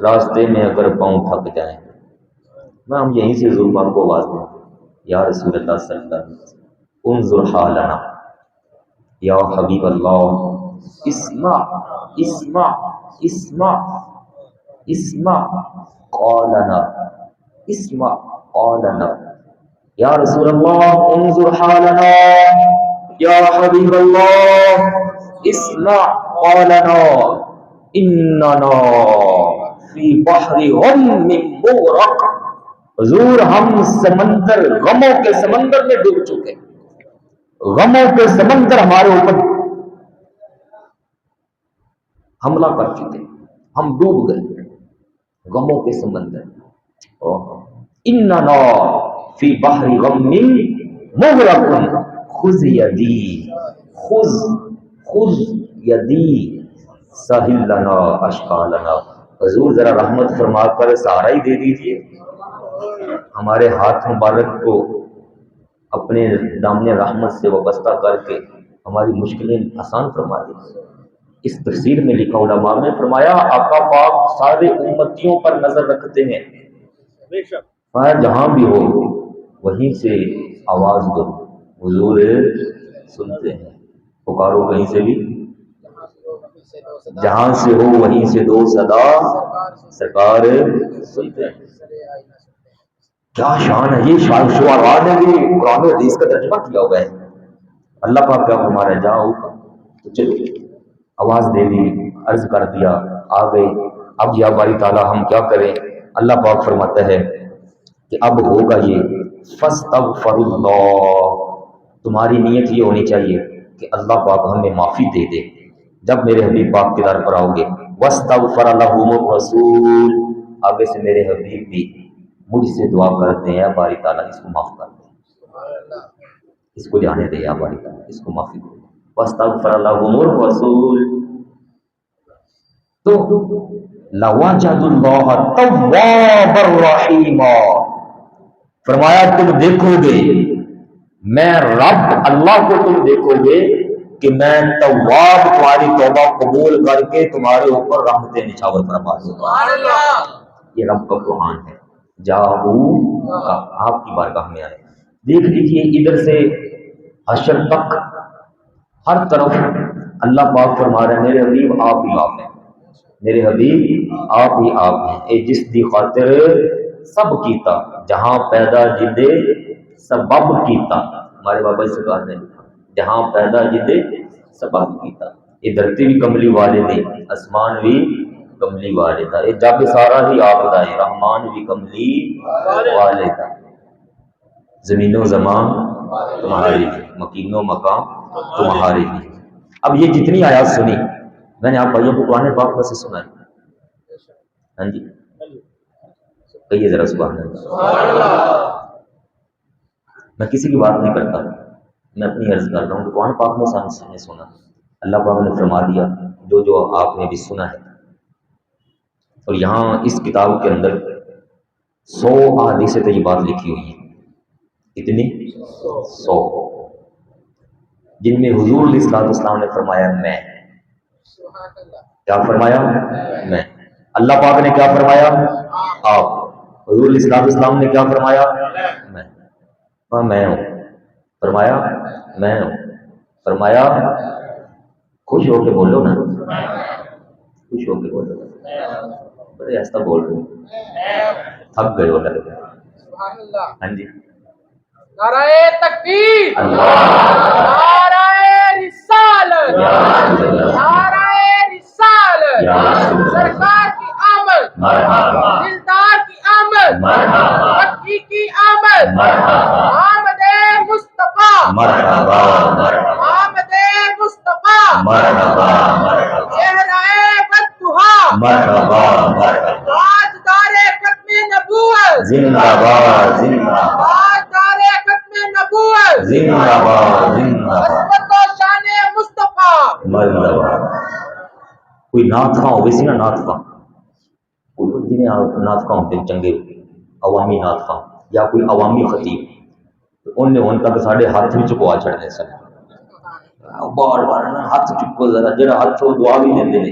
راستے میں اگر پاؤں تھک جائیں، میں ہم یہیں سے ظلمان کو آواز دیں، یا رسول اللہ صلی اللہ علیہ وسلم انظر حالنا، یا حبیب اللہ اسمع اسمع اسمع اسمع قولنا، اسمع قولنا، یا رسول اللہ انظر حالنا، یا حبیب اللہ اسمع قولنا اننا فی بحر غم مغرق. حضور ہم سمندر، غموں کے سمندر میں ڈوب چکے، غموں کے سمندر ہمارے اوپر حملہ کر چکے، ہم ڈوب گئے غموں کے سمندر. اننا فی بحر غم مغرق خذ یدی، خذ یدی ساحل لنا اشقالنا. حضور ذرا رحمت فرما کر سہارا ہی دے دیجیے، ہمارے ہاتھ مبارک کو اپنے دامن رحمت سے وابستہ کر کے ہماری مشکلیں آسان فرما دیجیے. اس تفسیر میں لکھا علماء نے فرمایا آقا پاک سارے امتیوں پر نظر رکھتے ہیں، جہاں بھی ہو وہیں سے آواز دو، حضور سنتے ہیں. پکارو کہیں سے بھی، جہاں سے ہو وہیں سے دو صدا، سرکار سنتے ہیں. کیا شان ہے، یہ شان شعراء نے بھی قرآن و حدیث کا ترجمہ کیا ہوا ہے. اللہ پاک کیا فرما رہا ہے، جاؤ تو چلو، آواز دے دی، عرض کر دیا، آ گئے. اب یا باری تعالیٰ ہم کیا کریں؟ اللہ پاک فرماتا ہے کہ اب ہوگا یہ فاستغفر اللہ، تمہاری نیت یہ ہونی چاہیے کہ اللہ پاک ہمیں معافی دے دے جب میرے حبیب پاک کے در پر آؤ گے. واستغفر لهم الرسول، آگے سے میرے حبیب بھی مجھ سے دعا کرتے ہیں باری تعالیٰ اس کو معاف کر دے، اس کو جانے دے یا باری تعالیٰ اس کو معافی دے. واستغفر لهم الرسول، تو لوجد اللہ توابا رحیما. فرمایا تم دیکھو گے میں رب اللہ کو تم دیکھو گے کہ میں تواب تمہاری توبہ قبول کر کے تمہارے اوپر رحمتیں نچھاور فرما دوں گا۔ یہ رب کا قرآن ہے۔ جاؤ کا آپ کی بارگاہ میں آئے، دیکھ لیجیے ادھر سے حشر تک ہر طرف اللہ پاک فرما رہے ہیں میرے حبیب آپ ہی آپ ہیں، میرے حبیب آپ ہی آپ ہیں، اے جس دی خاطر سب کیتا جہاں پیدا جدے سبب کیتا، ہمارے بابا سے کہتے ہیں جہاں پیدا جدے سبب کیتا، یہ دھرتی بھی کملی والے دے آسمان بھی کملی والے دا، یہ جب سارا ہی آپ دا ہے رحمان بھی کملی والے دا، زمین و زمان تمہاری لی، مکین و مقام تمہاری لی۔ اب یہ جتنی آیات سنی میں نے آپ بھائیوں کو قرآن پاک میں سے سنا ہے، ہاں جی کہیے ذرا سبحان اللہ۔ میں کسی کی بات نہیں کرتا، میں اپنی عرض کر رہا ہوں کہ قرآن پاک میں سے نے سنا، اللہ پاک نے فرما دیا جو آپ نے بھی سنا ہے، اور یہاں اس کتاب کے اندر 100 احادیث طیبات لکھی ہوئی ہیں، کتنی؟ 100، جن میں حضور علیہ الصلوۃ والسلام نے فرمایا میں، کیا فرمایا؟ میں۔ اللہ پاک نے کیا فرمایا؟ آپ۔ حضور علیہ الصلوۃ والسلام نے کیا فرمایا؟ میں۔ ہاں میں ہوں، فرمایا میں ہوں، فرمایا خوش ہو کے بولو نا، خوش ہو کے بولو، بڑے ایسا بول رہے ہو، تھک گئے ہو لگ رہا ہے، ہاں جی نعرہ تکبیر، اللہ، نعرہ رسالت، نعرہ رسالت، سرکار کی آمد، دلدار کی آمد، مکی کی آمد، آمد مصطفیٰ، مرحبا آمد مصطفیٰ، مرحبا چہرہ بددہا، مرحبا مرحبا، تاجدار ختم نبوت، زندہ باد زندہ باد تاجدار ختم نبوت، زندہ باد زندہ باد، عظمت و شان مصطفیٰ۔ مرحبا۔ کوئی نعت خواں ہوئے سی نا، نعت خواں کوئی جنہیں نعت خواں ہوتے چنگے عوامی نعت خواں یا کوئی عوامی خطیب، انہیں ان تک ساڑھے ہاتھ بھی چکوا چڑھنے سن، بار بار نا ہاتھ چکو ذرا، جڑا ہاتھ دعا بھی دیندے نے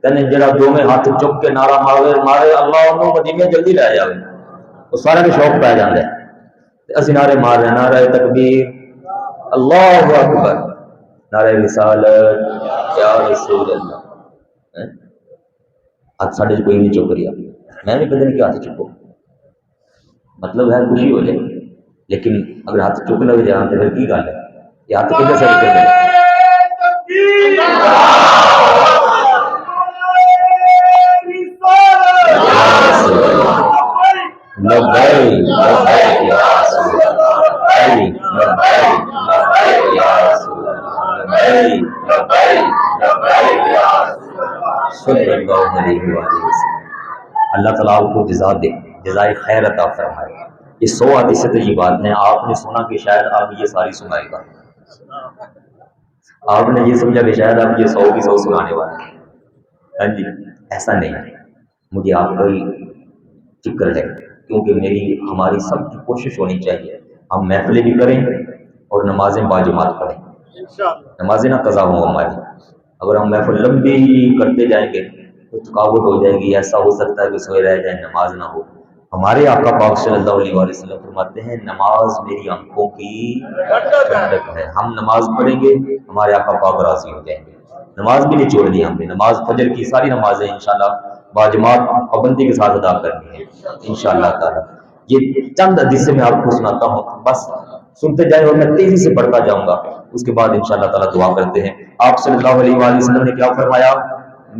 کہنے جڑا دو میں ہاتھ چک کے نعرہ مارے اللہ انہوں مدینے جلدی لے جاوے، وہ سارے کے شوق پہ جاندے اسی نعرے مار رہے ہیں، نعرہ تکبیر اللہ اکبر، نعرہ رسالت یا رسول اللہ، ہاتھ ساڑھے کوئی نہیں چک رہا، میں بھی کہتے ہیں کہ ہاتھ چکو، مطلب ہے خوشی ہو جائے، لیکن اگر ہاتھ چک لگ جائے تو پھر کی گل ہے، یہ ہاتھ کدھر سے چکے ہیں؟ لبیک لبیک یا رسول اللہ، لبیک لبیک یا رسول اللہ، لبیک لبیک لبیک یا رسول اللہ، صلی اللہ علیہ وآلہ وسلم۔ اللہ تعالیٰ آپ کو جزا دے، جزائے خیر عطا فرمائے۔ یہ 100 حدیث طیبات ہیں، آپ نے سنا کہ شاید آپ یہ ساری سنائے گا، آپ نے یہ سمجھا کہ شاید آپ یہ 100 کی 100 سنانے والے ہیں، ہاں جی ایسا نہیں ہے، مجھے آپ کا ہی فکر ہے، کیونکہ ہماری سب کی کوشش ہونی چاہیے ہم محفلیں بھی کریں اور نمازیں باجماعت پڑھیں، نمازیں نہ قضا ہوں ہماری، اگر ہم محفل لمبی کرتے جائیں گے تو تھکاوٹ ہو جائے گی، ایسا ہو سکتا ہے کہ سوئے رہ جائیں نماز نہ ہو۔ ہمارے آقا پاک صلی اللہ علیہ وسلم فرماتے ہیں نماز میری آنکھوں کی ٹھنڈک ہے، ہم نماز پڑھیں گے ہمارے آقا پاک راضی ہو جائیں گے، نماز بھی نہیں چھوڑنی ہم نے، نماز فجر کی ساری نمازیں انشاءاللہ باجماعت پابندی کے ساتھ ادا کرنی ہے انشاءاللہ تعالی۔ یہ چند حدیثیں میں آپ کو سناتا ہوں، بس سنتے جائیں اور میں تیزی سے پڑھتا جاؤں گا، اس کے بعد انشاءاللہ تعالی دعا کرتے ہیں۔ آپ صلی اللہ علیہ وآلہ وسلم نے کیا فرمایا؟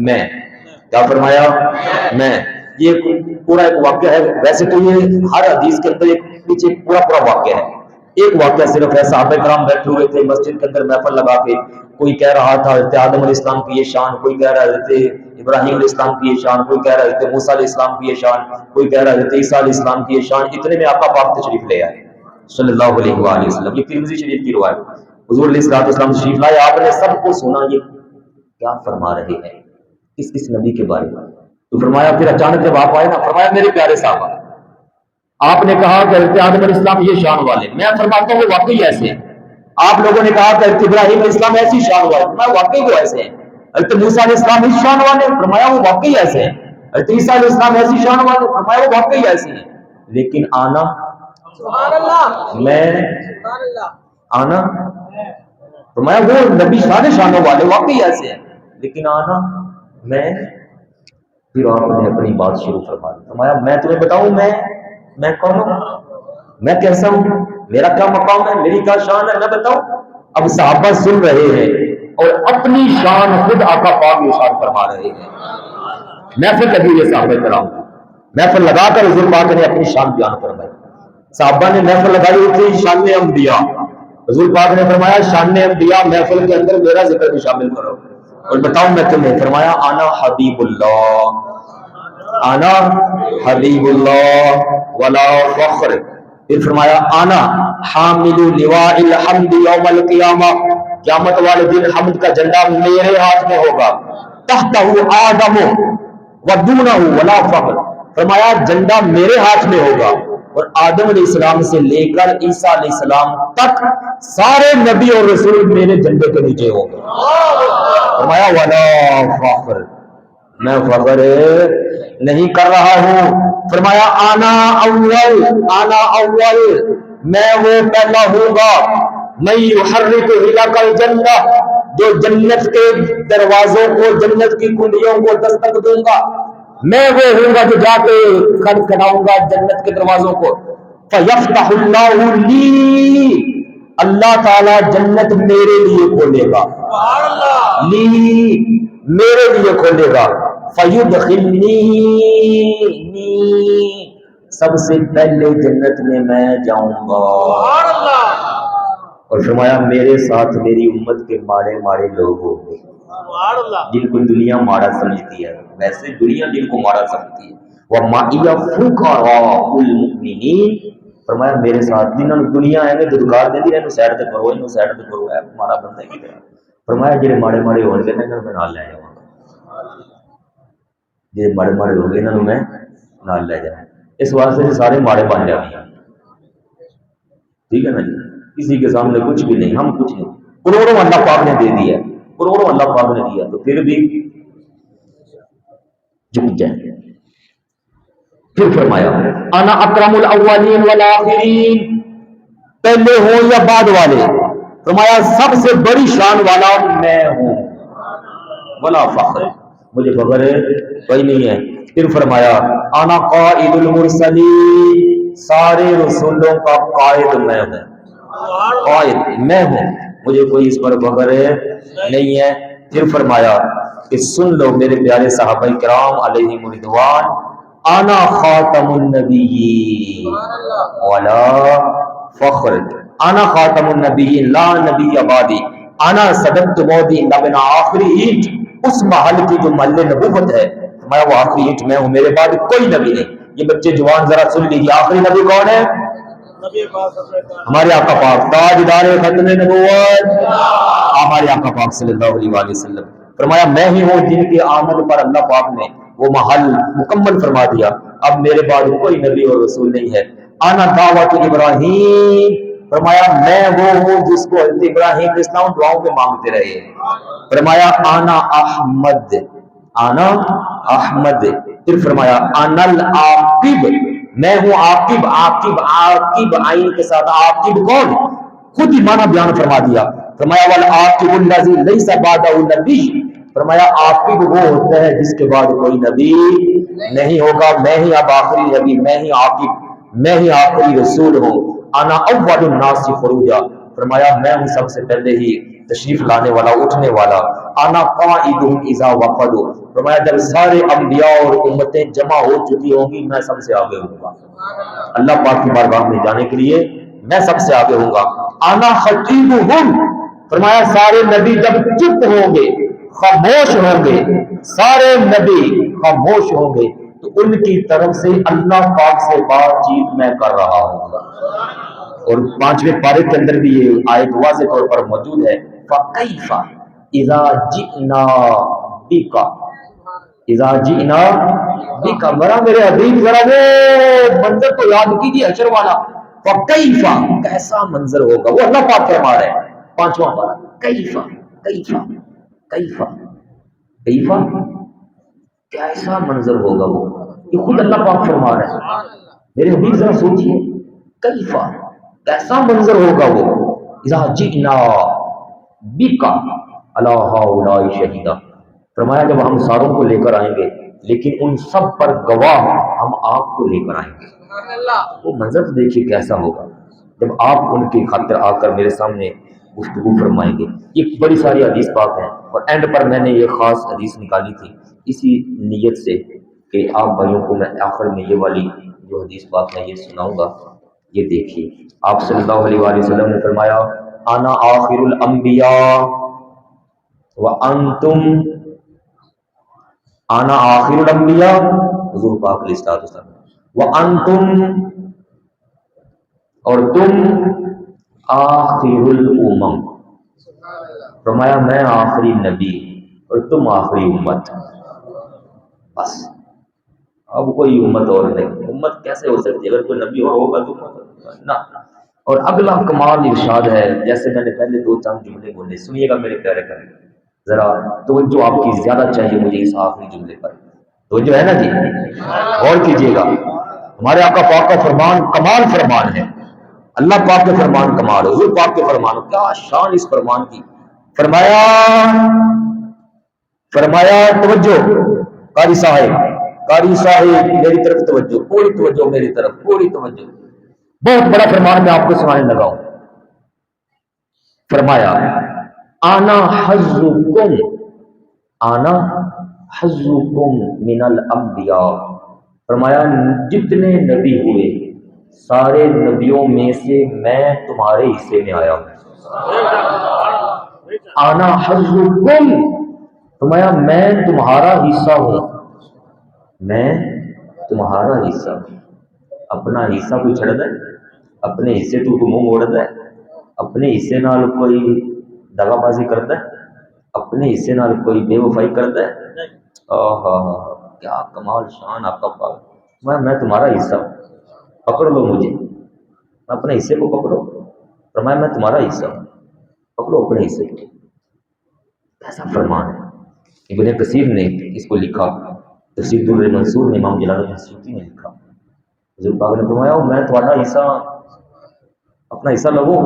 میں، کیا فرمایا؟ میں۔ یہ پورا ایک واقعہ ہے، ویسے تو یہ ہر حدیث کے اندر ایک پیچھے پورا واقعہ ہے، ایک واقعہ صرف ہے، صحابہ کرام بیٹھے ہوئے تھے مسجد کے اندر محفل لگا کے، کوئی کہہ رہا تھا حضرت آدم علیہ السلام کی یہ شان، کوئی کہہ رہا حضرت ابراہیم علیہ السلام کی یہ شان، کوئی کہہ رہا حضرت موسیٰ علیہ السلام کی یہ شان، کوئی کہہ رہا حضرت عیسیٰ علیہ السلام کی یہ شان، اتنے میں آقا پاک تشریف لے آئے صلی اللہ علیہ وآلہ وسلم۔ یہ ترمذی شریف کی روایت، حضور علیہ الصلوۃ والسلام تشریف لائے، آپ نے سب کو سنا یہ کیا فرما رہے ہیں کس نبی کے بارے میں، تو فرمایا پھر اچانک جب آپ آئے نا، فرمایا میرے پیارے صحابہ، آپ نے کہا کہ حضرت آدم علیہ السلام یہ شان والے، میں فرماتا ہوں وہ واقعی ایسے ہیں۔ آپ لوگوں نے کہا کہ حضرت ابراہیم علیہ السلام ایسی شان والے، فرمایا واقعی وہ ایسے ہیں۔ حضرت موسیٰ علیہ السلام اس شان والے، فرمایا وہ واقعی ایسے ہیں۔ حضرت عیسیٰ علیہ السلام ایسی شان والے، فرمایا وہ واقعی ایسے ہیں۔ لیکن آنا سبحان اللہ، میں سبحان اللہ، آنا فرمایا وہ نبی شانوں والے واقعی ایسے ہیں، لیکن آنا میں۔ پھر آپ نے اپنی بات شروع فرما دی، فرمایا میں تمہیں بتاؤں میں کون ہوں، میں کیسا ہوں، میرا کیا مقام ہے، میری کیا شان ہے، میں بتاؤں۔ اب صحابہ سن رہے ہیں اور اپنی شان خود آقا پاک ارشاد فرما رہے ہیں۔ محفل لگی ہے صحابہ کرام، محفل لگا کر حضور پاک نے اپنی شان بیان فرمائی۔ صحابہ نے محفل لگائی ہوئی تھی شان انبیاء، حضور پاک نے فرمایا شان انبیاء محفل کے اندر میرا ذکر بھی شامل کرو اور بتاؤں میں تمہیں، فرمایا انا حبیب اللہ، انا حبیب اللہ ولا فخر۔ پھر فرمایا انا حامل لواء الحمد یوم القیامہ، قیامت والے دن حمد کا جھنڈا میرے ہاتھ میں ہوگا، تحتہ آدم ودونہ ولا فخر۔ فرمایا جھنڈا میرے ہاتھ میں ہوگا اور آدم علیہ السلام سے لے کر عیسیٰ علیہ السلام تک سارے نبی اور رسول میرے جھنڈے کے نیچے ہوں گے۔ فرمایا ولا فخر، میں فخر نہیں کر رہا ہوں۔ فرمایا آنا اول، میں وہ پہلا ہوں گا، میں یحرک ہلک الجنہ، جو جنت کے دروازوں کو، جنت کی کنڈیوں کو دستک دوں گا، میں وہ ہوں گا جو جا کے کھڑکھڑاؤں گا جنت کے دروازوں کو۔ فیفتح اللہ لی، اللہ تعالیٰ جنت میرے لیے کھولے گا، لی میرے لیے کھولے گا۔ فیدخلنی، سب سے پہلے جنت میں میں جاؤں گا۔ اور فرمایا میرے ساتھ میری امت کے ماڑے لوگ ہوں گے جن کو دنیا ماڑا سمجھتی ہے، ویسے دنیا جن کو ماڑا سمجھتی ہے۔ وَمَعِيَ فُقَرَاءُ الْمُؤْمِنِينَ، فرمایا میرے ساتھ جنہوں نے دنیا ہے دھڑکار دیتی ہے، سائڈ تے کرو، سائڈ تے کرو، ماڑا بندہ کی طرح۔ فرمایا جڑے ماڑے ہو گئے میں نال لے جاؤں گا، جڑے ماڑے ہو گئے انہوں میں نال لے جاؤں۔ اس واسطے سارے ماڑے بن جاتے ہیں، ٹھیک ہے نا جی، کسی کے سامنے کچھ بھی نہیں، ہم کچھ نہیں، کروڑوں اللہ پاک نے دے دیا، کروڑوں اللہ پاک نے دیا، تو پھر بھی جھک جائیں۔ پھر فرمایا انا اکرم الاولین والآخرین، پہلے ہوں یا بعد والے، فرمایا سب سے بڑی شان والا میں ہوں، ولا فخر، مجھے فخر کوئی نہیں ہے۔ پھر فرمایا انا قائد المرسلین، سارے رسولوں کا قائد میں ہوں، قائد میں ہوں، مجھے کوئی اس پر فخر نہیں ہے۔ پھر فرمایا کہ سن لو میرے پیارے صحابہ کرام علیہم الرضوان، انا خاتم النبیین ولا فخر، انا خاتم النبیین لا نبی بعدی، انا صدقت موضع لبن آخری اینٹ، اس محل کی جو محل نبوت ہے، میں وہ آخری اینٹ میں ہوں، میرے بعد کوئی نبی نہیں۔ یہ بچے جوان ذرا سن لیجیے، آخری نبی کون ہے؟ ہمارے آقا پاک تاجدار ختم نبوت، ہمارے آقا پاک صلی اللہ علیہ وسلم۔ فرمایا میں ہی ہوں جن کے آمد پر اللہ پاک نے وہ محل مکمل فرما دیا، اب میرے بعد کوئی نبی اور رسول نہیں ہے۔ انا دعوت ابراہیم، فرمایا میں وہ ہوں جس کو حضرت ابراہیم علیہ السلام دعاؤں پہ مانگتے رہے۔ فرمایا انا احمد، انا احمد۔ پھر فرمایا انا العاقب، میں ہوں عاقب، عاقب عین کے ساتھ، عاقب کون؟ خود ہی معنی بیان فرما دیا۔ فرمایا والعاقب الذی لیس بعدہ نبی، فرمایا عاقب وہ ہوتا ہے جس کے بعد کوئی نبی نہیں ہوگا، میں ہی اب آخری نبی، میں ہی عاقب، میں ہی آخری رسول ہوں۔ انا اول الناس خروجا، فرمایا میں ہوں سب سے پہلے ہی تشریف لانے والا، اٹھنے والا۔ انا قائدہم اذا وفدوا، فرمایا جب سارے انبیاء اور امتیں جمع ہو چکی ہوں گی میں سب سے آگے ہوں گا، اللہ پاک کی بارگاہ میں جانے کے لیے میں سب سے آگے ہوں گا۔ انا خطیبہم، فرمایا سارے نبی جب چپ ہوں گے، خاموش ہوں گے، سارے نبی خاموش ہوں گے تو ان کی طرف سے اللہ پاک سے بات چیت میں کر رہا ہوں گا۔ اور 5ویں پارے کے اندر بھی یہ آیت واضح طور پر موجود ہے، فَكَيْفَ إِذَا جِئْنَا بِكَ، اذا جئنا بھی کا مرا میرے حبیب ذرا وہ منظر تو یاد کیجیے حشر والا فکیفا کیسا منظر ہوگا وہ اللہ پاک فرما رہے ہیں پانچواں پارہ کیفا کیفا کیفا کیفا کیسا منظر ہوگا وہ یہ خود اللہ پاک فرما رہے ہیں میرے حبیب ذرا سوچئے کیفا کیسا منظر ہوگا وہ اذا جئنا بکا علی ہؤلاء شہیدا فرمایا جب ہم ساروں کو لے کر آئیں گے لیکن ان سب پر گواہ ہم آپ کو لے کر آئیں گے سبحان اللہ وہ منظر تو دیکھیے کیسا ہوگا جب آپ ان کی خاطر آ کر میرے سامنے گفتگو فرمائیں گے یہ بڑی ساری حدیث پاک ہیں اور اینڈ پر میں نے یہ خاص حدیث نکالی تھی اسی نیت سے کہ آپ بھائیوں کو میں آخر میں یہ والی جو حدیث پاک میں یہ سناؤں گا یہ دیکھیے آپ صلی اللہ علیہ وآلہ وسلم نے فرمایا انا آخر الانبیاء وانتم انا آخر الانبیاء حضور پاک علیہ الصلوۃ والسلام وانتم اور تم آخر الامم فرمایا میں آخری نبی اور تم آخری امت بس اب کوئی امت اور نہیں امت کیسے ہو سکتی ہے اگر کوئی نبی اور ہوگا تو امت نہ اور اگلا کمال ارشاد ہے جیسے میں نے پہلے دو چند جملے بولے سنیے گا میرے پیارے کر ذرا توجہ آپ کی زیادہ چاہیے مجھے اس آخری جملے پر توجہ ہے نا جی غور کیجیے گا ہمارے آقا پاک کا فرمان کمال فرمان ہے اللہ پاک کے فرمان کمال ہے حضور پاک کے فرمان کیا شان اس فرمان کی فرمایا توجہ قاری صاحب میری طرف توجہ پوری توجہ میری طرف پوری توجہ بہت بڑا فرمان میں آپ کو سنانے لگا ہوں فرمایا آنا حظکم آنا حظکم من الانبیاء فرمایا جتنے نبی ہوئے سارے نبیوں میں سے میں تمہارے حصے میں آیا ہوں آنا حظکم فرمایا میں تمہارا حصہ ہوں میں تمہارا حصہ ہوں اپنا حصہ کوئی چھڑ دے اپنے حصے تو منہ موڑ دے اپنے حصے نال کوئی دغا بازی کر دے اپنے حصے نال کوئی بے وفائی کر دے کیا کمال شان آپ کا پاک میں تمہارا حصہ ہوں پکڑ لو مجھے اپنے حصے کو پکڑو فرمایا میں تمہارا حصہ ہوں پکڑو اپنے حصے کو ایسا فرمان ہے ابن کثیر نے اس کو لکھا تفسیر در منصور میں امام جلال الدین سیوطی نے لکھا حضور پاک نے فرمایا میں تمہارا حصہ اپنا حصہ لگو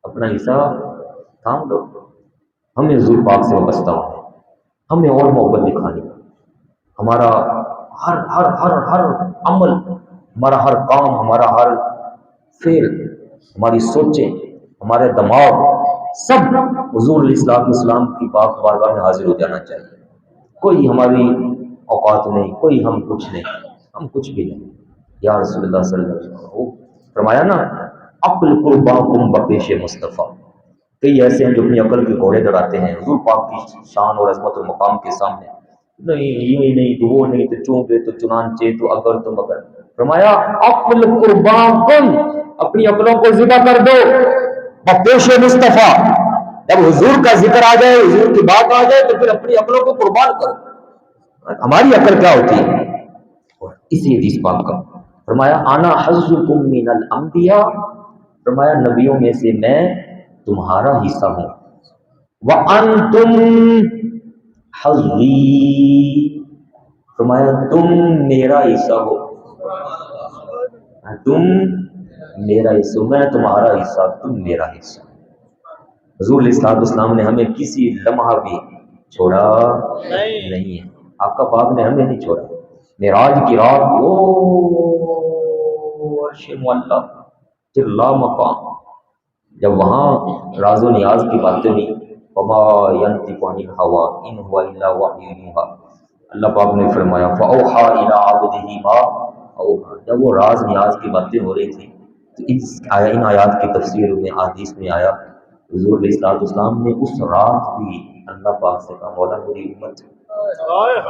اپنا حصہ تھام لو ہمیں حضور پاک سے وابستہ ہو ہمیں اور محبت دکھانی ہمارا ہر ہر ہر ہر عمل ہمارا ہر کام ہمارا ہر فعل ہماری سوچیں ہمارے دماغ سب حضور علیہ السلام کی پاک بارگاہ میں حاضر ہو جانا چاہیے کوئی ہماری اوقات نہیں کوئی ہم کچھ نہیں ہم کچھ بھی نہیں یا رسول اللہ صلی اللہ علیہ وسلم فرمایا نا عقل قرباکم بپیش مصطفیٰ کئی ایسے ہیں جو اپنی عقل کے گھوڑے دوڑاتے ہیں حضور پاک کی شان اور عظمت اور مقام کے سامنے نہیں یہ نہیں تو وہ نہیں تو چونکہ تو چنانچہ تو اگر تو مگر فرمایا عقل قرباکم اپنی عقلوں کو ذبح کر دو بپیش مصطفیٰ جب حضور کا ذکر آ جائے حضور کی بات آ جائے تو پھر اپنی عقلوں کو قربان کرو ہماری عقل کیا ہوتی ہے اور اسی حدیث پاک کا فرمایا آنا حظکم من الانبیاء فرمایا نبیوں میں سے میں تمہارا حصہ ہوں وانتم حظی فرمایا تم میرا حصہ ہو تم میرا حصہ میں تمہارا حصہ تم میرا حصہ حضور علیہ السلام نے ہمیں کسی لمحہ بھی چھوڑا نہیں ہے آقا پاک نے ہمیں نہیں چھوڑا معراج کی رات عرش معلیٰ پھر لا مقام جب وہاں راز و نیاز کی باتیں ہوئی وما ينطق عن الهوى ان هو الا وحی یوحی اللہ پاک نے فرمایا فاوحى الى عبده ما اوحى جب وہ راز نیاز کی باتیں ہو رہی تھی تو ان آیات کی تفسیر میں حدیث میں آیا حضور علیہ السلام نے اس رات بھی اللہ پاک سے کہا مولا میری امت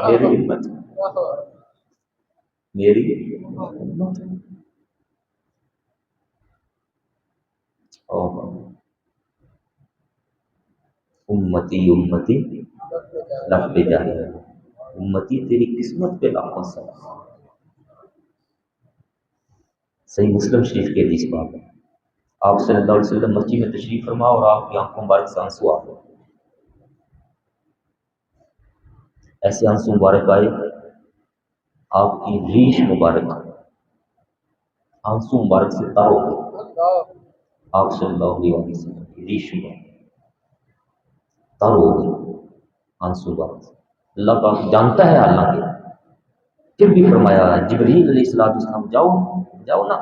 میری امت میری امت امتی امتی لب پہ جاری امتی تیری قسمت پہ لاکھوں سلام۔ صحیح مسلم شریف کے حدیث بات ہے، آپ صلی اللہ علیہ وسلم مسجد میں تشریف فرما اور آپ کی آنکھوں مبارک سے آنسو آ گئے، ایسے آنسو مبارک آئے آپ کی ریش مبارک آنسو مبارک سے تر ہو گئی، آپ صلی اللہ علیہ وسلم کی ریش مبارک تر ہو گئی آنسو مبارک سے۔ اللہ پاک جانتا ہے اللہ کے، پھر بھی فرمایا جبریل علیہ السلام جاؤ جاؤ نا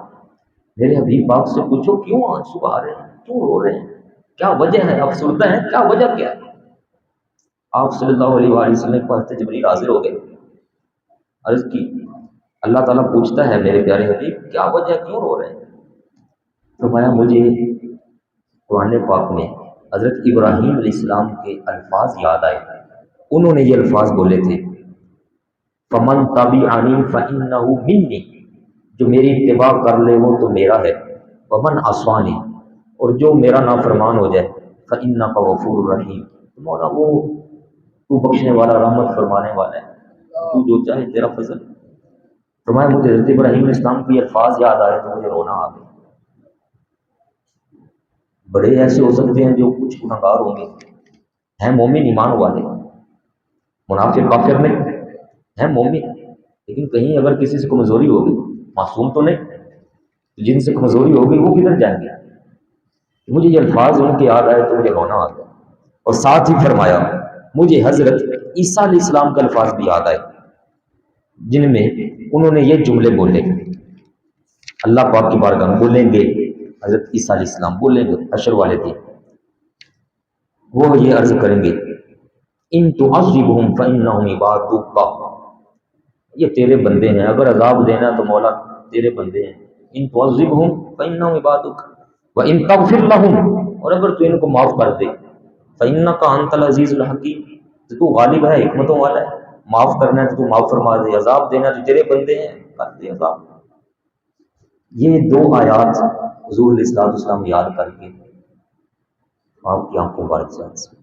میرے حبیب پاک سے پوچھو کیوں آنسو آ رہے ہیں، کیوں رو رہے ہیں، کیا وجہ ہے، افسردہ ہیں، کیا وجہ کیا ہے؟ آپ صلی اللہ علیہ وآلہ وسلم کے پاس جبریل حاضر ہو گئے، عرض کی اللہ تعالیٰ پوچھتا ہے میرے پیارے حبیب کیا وجہ، کیوں رو رہے ہیں؟ فرمایا مجھے قرآن پاک میں حضرت ابراہیم علیہ السلام کے الفاظ یاد آئے، انہوں نے یہ الفاظ بولے تھے فمن تبعنی فانہ منی، جو میری اتباع کر لے وہ تو میرا ہے، ومن عصانی، اور جو میرا نافرمان ہو جائے فانک غفور رحیم، مولا وہ تو بخشنے والا رحمت فرمانے والا ہے، تو جو چاہے تیرا فضل۔ فرمایا مجھے حضرت ابراہیم علیہ السلام کے الفاظ یاد آئے تو مجھے رونا آ گیا۔ بڑے ایسے ہو سکتے ہیں جو کچھ گناہگار ہوں گے، ہیں مومن ایمان والے، منافق کافر نہیں، ہیں مومن، لیکن کہیں اگر کسی سے کمزوری ہوگی، معصوم تو نہیں، جن سے کمزوری ہوگی وہ کدھر جائیں گے؟ مجھے یہ الفاظ ان کے یاد آئے تو مجھے رونا آ گیا، اور ساتھ ہی فرمایا مجھے حضرت عیسیٰ علیہ السلام کے الفاظ بھی یاد آئے جن میں انہوں نے یہ جملے بولے، اللہ پاک کی بارگاہ میں بولیں گے، حضرت عیسیٰ علیہ السلام بولیں گے حشر والے دن، وہ یہ عرض کریں گے ان تعذبہم فانہم عبادک، یہ تیرے بندے ہیں، اگر عذاب دینا تو مولا تیرے بندے ہیں، ان تعذبہم فانہم عبادک وان تغفر لہم، اور اگر تو ان کو معاف کر دے فانک انت العزیز الحکیم، تو غالب ہے، حکمتوں والا ہے، معاف کرنا ہے تو معاف فرما دے، عذاب دینا تو تیرے بندے ہیں، کر دے عذاب۔ یہ دو آیات حضور علیہ السلام یاد کر کے آپ کی آنکھوں مبارک سے آنسو،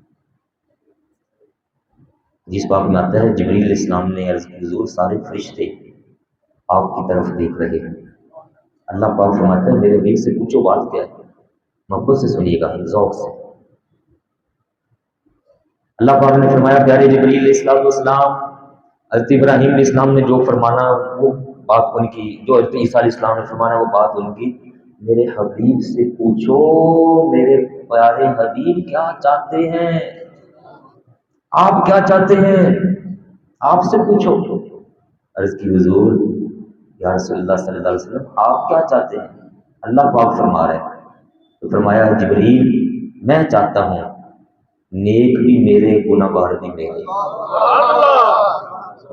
جس بات میں آتا ہے جبریل علیہ السلام نے عرض کی حضور سارے فرشتے آپ کی طرف دیکھ رہے ہیں، اللہ پاک فرماتا ہے میرے دل سے پوچھو بات کیا ہے، محبت سے سنیے گا، ذوق سے۔ اللہ پاک نے فرمایا پیارے جبریل علیہ السلام حضرت ابراہیم علیہ السلام نے جو فرمانا وہ بات ان کی، جو حضرت عیسیٰ علیہ السلام نے فرمانا وہ بات ان کی، میرے حبیب سے پوچھو میرے پیارے حبیب کیا چاہتے ہیں، آپ کیا چاہتے ہیں، آپ سے پوچھو۔ عرض کی حضور یا رسول اللہ صلی اللہ علیہ وسلم آپ کیا چاہتے ہیں؟ اللہ پاک فرما رہے ہیں، تو فرمایا جبریل میں چاہتا ہوں نیک بھی میرے گناہگار بھی میرے،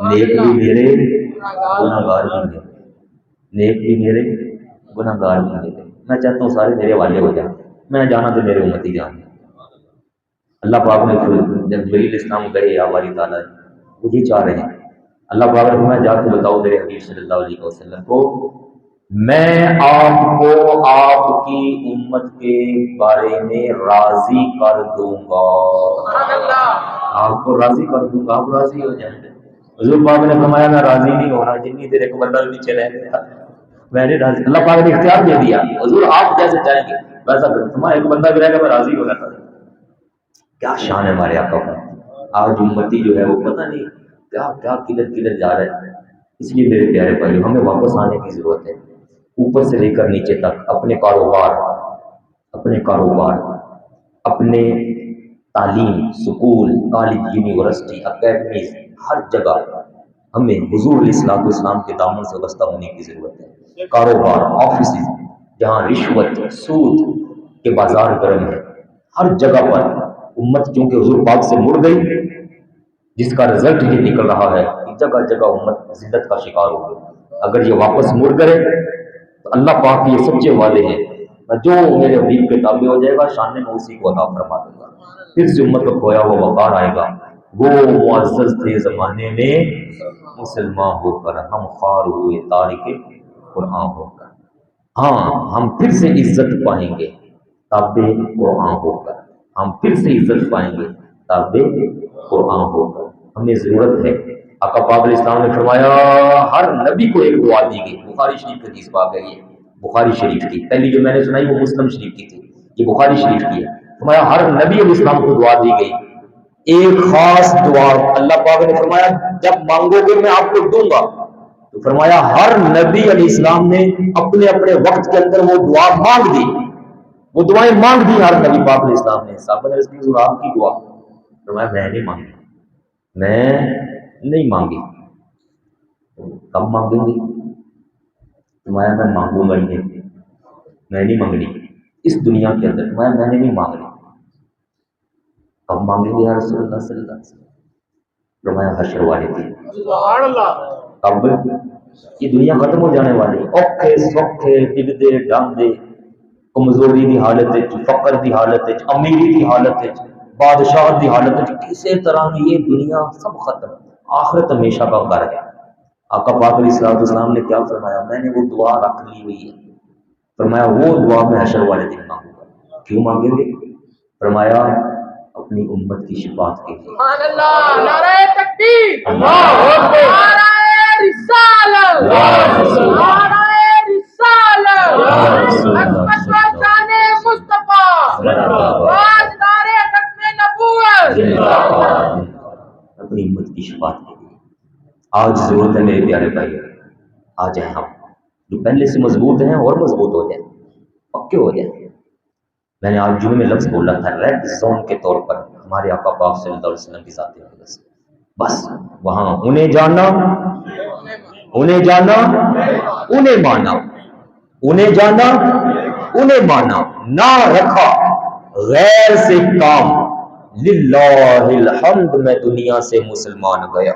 نیک بھی میرے گناہگار بھی میرے، نیک بھی میرے گناہگار بھی میرے، میں چاہتا ہوں سارے میرے والے ہو جائیں، میں جانا تو میرے امتی جانا۔ اللہ پاک نے جب جبریل اسلام گئے یا باری تعالیٰ وہی چاہ رہے ہیں، اللہ پاک نے میں جا کے بتاؤ میرے حبیب صلی اللہ علیہ وسلم کو میں آپ کو آپ کی امت کے بارے میں راضی کر دوں گا، آپ کو راضی کر دوں گا، آپ راضی ہو جائیں گے۔ حضور پاک نے فرمایا میں راضی نہیں ہونا جتنی دیر ایک بندہ بھی پیچھے رہ گیا، میں نے راضی، اللہ پاک نے اختیار دے دیا حضور آپ جیسے چاہیں گے ویسا کریں، فرمایا ایک بندہ بھی رہ گا میں راضی ہو جاتا۔ کیا شان ہے ہمارے آقا کا، آج امتی جو ہے وہ پتہ نہیں کیا کیا کدھر کدھر جا رہا ہے۔ اس لیے میرے پیارے بھائی ہمیں واپس آنے کی ضرورت ہے، اوپر سے لے کر نیچے تک، اپنے کاروبار، اپنے تعلیم، سکول، کالج، یونیورسٹی، اکیڈمیز، ہر جگہ ہمیں حضور علیہ السلام کے دامن سے وابستہ ہونے کی ضرورت ہے۔ کاروبار، آفیسز جہاں رشوت، سود کے بازار گرم ہے، ہر جگہ پر امت چونکہ حضور پاک سے مڑ گئی، جس کا رزلٹ یہ نکل رہا ہے کہ جگہ جگہ امت ذلت کا شکار ہو گئی۔ اگر یہ واپس مڑ کرے تو اللہ پاک یہ سچے وعدے ہیں، جو میرے حبیب کے تابع ہو جائے گا شان میں اسی کو عطا فرما دوں گا، پھر سے امت کو کھویا ہوا وقار آئے گا۔ وہ معزز تھے زمانے میں مسلمان ہو کر، ہم خوار ہوئے تارک قرآن ہو کر، ہاں ہم پھر سے عزت پائیں گے تابع قرآن ہو کر، ہم پھر سے عزت پائیں گے تابع قرآن ہو کر۔ ہمیں ضرورت ہے آقا پاک علیہ السلام نے فرمایا ہر نبی کو ایک دعا دی گئی، بخاری شریف کی حدیث پاک ہے یہ، بخاری شریف کی، پہلی جو میں نے سنائی وہ مسلم شریف کی تھی، یہ بخاری شریف کی ہے۔ فرمایا ہر نبی علیہ السلام کو دعا دی گئی، ایک خاص دعا اللہ پاک نے فرمایا جب مانگو گے میں آپ کو دوں گا، تو فرمایا ہر نبی علیہ السلام نے اپنے اپنے وقت کے اندر وہ دعا مانگ دی، وہ دعائیں مانگ دی ہر نبی پاک علیہ السلام نے۔ صحابہ نے عرض کی حضور آپ کی دعا، فرمایا میں نہیں مانگی، میں نہیں مانگی، کب مانگیں گی؟ فرمایا میں مانگوں گا ہی نہیں، میں نہیں مانگنی اس دنیا کے اندر، فرمایا میں نے نہیں مانگنی، کب مانگیں گے یا رسول اللہ صلی اللہ علیہ وسلم؟ فرمایا حشر والے دن، سبحان اللہ، اب یہ دنیا ختم ہو جانے والی، اوکھے سوکھے ڈگدے ڈاندے، کمزوری دی حالت وچ، فقر دی حالت وچ، امیری دی حالت وچ، بادشاہ دی حالت وچ، کسی طرح بھی یہ دنیا سب ختم، آخرت ہمیشہ کا گھر ہے۔ آقا پاک علیہ السلام نے کیا فرمایا؟ میں نے وہ دعا رکھ لی ہوئی ہے، فرمایا وہ دعا میں حشر والے دن مانگوں گا۔ کیوں مانگیں گے؟ فرمایا اپنی امت کی شفاعت کے لیے۔ سبحان اللہ، نعرہ تکبیر، اللہ اکبر، نعرہ رسالت، نعرہ رسالت، عظمت و شان مصطفیٰ، تاجدار ختم نبوت۔ اپنی امت کی شفاعت کے لیے آج ضرورت ہے میرے پیارے بھائی، آ جائیں ہم جو پہلے سے مضبوط ہیں اور مضبوط ہو جائیں، پکے ہو جائیں۔ میں نے آج جمعے میں لفظ بولا تھا ریڈ زون کے طور پر ہمارے آقا پاک صلی اللہ علیہ وسلم کی ذات اقدس، بس وہاں انہیں جانا، انہیں جانا، انہیں مانا، انہیں جانا، انہیں مانا، نہ رکھا غیر سے کام، للہ الحمد میں دنیا سے مسلمان گیا،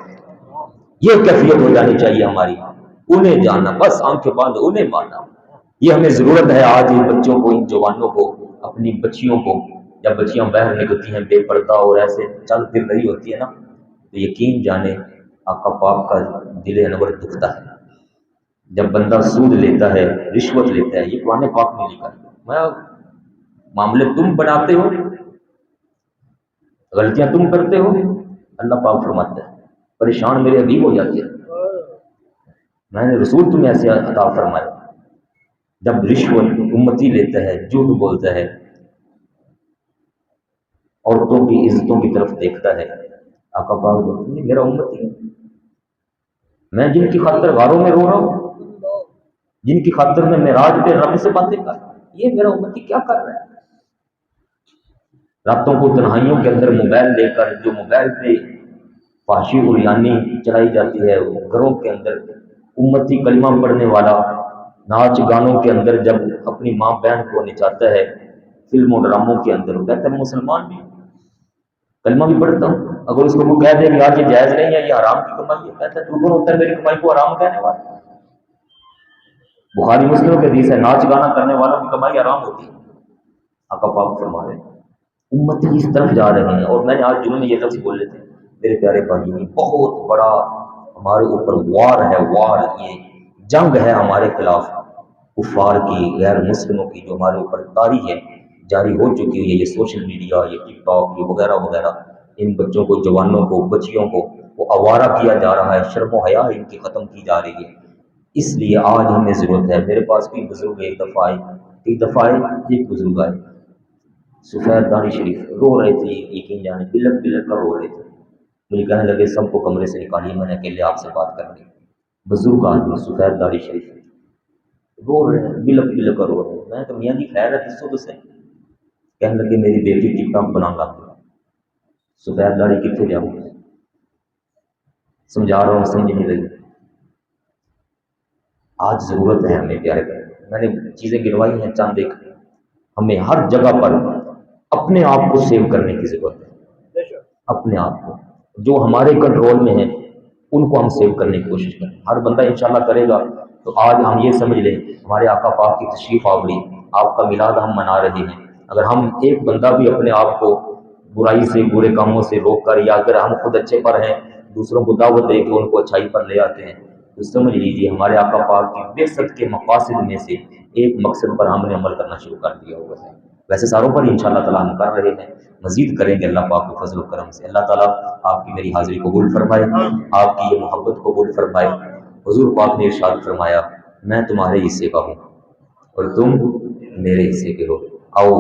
یہ کیفیت ہو جانی چاہیے ہماری، انہیں جانا، بس آنکھیں باندھ انہیں مانا۔ یہ ہمیں ضرورت ہے آج ان بچوں کو، ان جوانوں کو، اپنی بچیوں کو، جب بچیاں باہر نکلتی ہیں بے پردہ اور ایسے چل پھر رہی ہوتی ہے نا، تو یقین جانے آقا پاک کا دل انور دکھتا ہے جب بندہ سود لیتا ہے، رشوت لیتا ہے۔ یہ قرآن پاک میں لکھا ہے، میں معاملے تم بناتے ہو، غلطیاں تم کرتے ہو، اللہ پاک فرماتا ہے پریشان میرے حبیب ہو جاتے ہیں، میں نے رسول تمہیں ایسے عطا فرمایا۔ جب رشوت امتی لیتا ہے، جھوٹ بولتا ہے، عورتوں کی عزتوں کی طرف دیکھتا ہے، آقا پاک بولتے ہیں میرا امتی ہے، میں جن کی خاطر غاروں میں رو رہا ہوں، جن کی خاطر میں معراج پہ رب سے باتیں کر رہا ہوں، یہ میرا امتی کیا کر رہا ہے؟ راتوں کو تنہائیوں کے اندر موبائل لے کر جو موبائل پہ فحشی اریانی چلائی جاتی ہے، گھروں کے اندر امتی کلمہ پڑھنے والا ناچ گانوں کے اندر جب اپنی ماں بہن کو نچاتا ہے، فلموں ڈراموں کے اندر کہتا ہے مسلمان بھی کلمہ بھی پڑھتا ہوں، اگر اس کو وہ کہہ دے کہ آج یہ جائز نہیں ہے، یہ حرام کی کمائی ہے، کہتا ہے تو کون ہوتا ہے میری کمائی کو حرام کہنے والا؟ بخاری مسلم کے حدیث ہے ناچ گانا کرنے والوں کی کمائی حرام ہوتی ہے۔ آقا پاک فرما رہے ہیں امتی اس طرف جا رہے ہیں، اور میں نے آج جنہوں نے یہ لفظ بولے تھے میرے پیارے بھائی، بہت بڑا ہمارے اوپر وار ہے، وار، یہ جنگ ہے ہمارے خلاف، کفار کی، غیر مسلموں کی جو ہمارے اوپر طاری ہے، جاری ہو چکی ہوئی ہے، یہ سوشل میڈیا، یہ ٹک ٹاک، یہ وغیرہ وغیرہ، ان بچوں کو، جوانوں کو، بچیوں کو وہ آوارہ کیا جا رہا ہے، شرم و حیا ان کی ختم کی جا رہی ہے۔ اس لیے آج ہمیں ضرورت ہے، میرے پاس بھی بزرگ ایک دفعہ آئے، ایک بزرگ آئے سفید داڑھی شریف، رو رہے تھے، یقین جانے بلک بلک کر رو رہے تھے، مجھے کہنے لگے سب کو کمرے سے نکالیے، میں نے اکیلے آپ سے بات کرنی۔ بزرگ آدمی سفید داڑھی شریف رو رہے ہیں، بلک بلک کر رو رہے ہیں، میں کہ میاں جی خیر ہے دسو تو صحیح۔ کہنے لگے میری بیٹی ٹک ٹاک بنا لاتی، سفید داڑھی کتنے جاؤں، سمجھا رہا ہوں سمجھ نہیں رہی۔ آج ضرورت ہے ہمیں پیارے بھائی، میں نے چیزیں گروائی ہیں چاند ایک، ہمیں ہر جگہ پر اپنے آپ کو سیو کرنے کی ضرورت ہے، اپنے آپ کو جو ہمارے کنٹرول میں ہیں ان کو ہم سیو کرنے کی کوشش کریں، ہر بندہ انشاءاللہ کرے گا تو آج ہم یہ سمجھ لیں ہمارے آقا پاک کی تشریف آوری، آپ کا میلاد ہم منا رہے ہیں، اگر ہم ایک بندہ بھی اپنے آپ کو برائی سے، برے کاموں سے روک کر، یا اگر ہم خود اچھے پر ہیں دوسروں کو دعوت دے کے ان کو اچھائی پر لے آتے ہیں، تو سمجھ لیجیے ہمارے آقا پاک کی بعثت کے مقاصد میں سے ایک مقصد پر ہم نے عمل کرنا شروع کر دیا ہوگا ہے، ویسے ساروں پر انشاءاللہ تعالیٰ ہم کر رہے ہیں، مزید کریں گے اللہ پاک کے فضل و کرم سے۔ اللہ تعالیٰ آپ کی میری حاضری قبول فرمائے، آپ کی یہ محبت قبول فرمائے۔ حضور پاک نے ارشاد فرمایا میں تمہارے حصے کا ہوں اور تم میرے حصے کے ہو، آؤ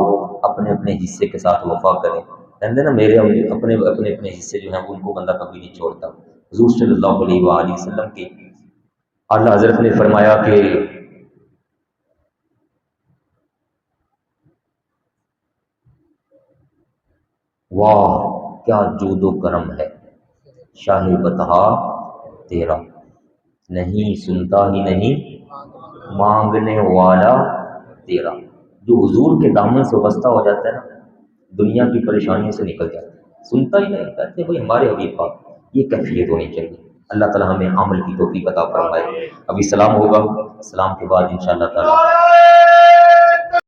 اپنے اپنے حصے کے ساتھ وفا کریں۔ کہتے نا میرے اپنے اپنے اپنے حصے جو ہیں ان کو بندہ کبھی نہیں چھوڑتا۔ حضور صلی اللہ علیہ وآلہ وسلم کی اعلیٰ حضرت نے فرمایا کہ واہ کیا جود و کرم ہے شاہ بطحا تیرا، نہیں سنتا ہی نہیں مانگنے والا تیرا۔ جو حضور کے دامن سے وابستہ ہو جاتا ہے نا دنیا کی پریشانیوں سے نکل جاتا ہے، سنتا ہی نہیں، کہتے بھائی ہمارے حبیب پاک، یہ کیفیت ہونی چاہیے۔ اللہ تعالیٰ ہمیں عمل کی توفیق عطا فرمائے۔ ابھی سلام ہوگا، سلام کے بعد انشاءاللہ تعالیٰ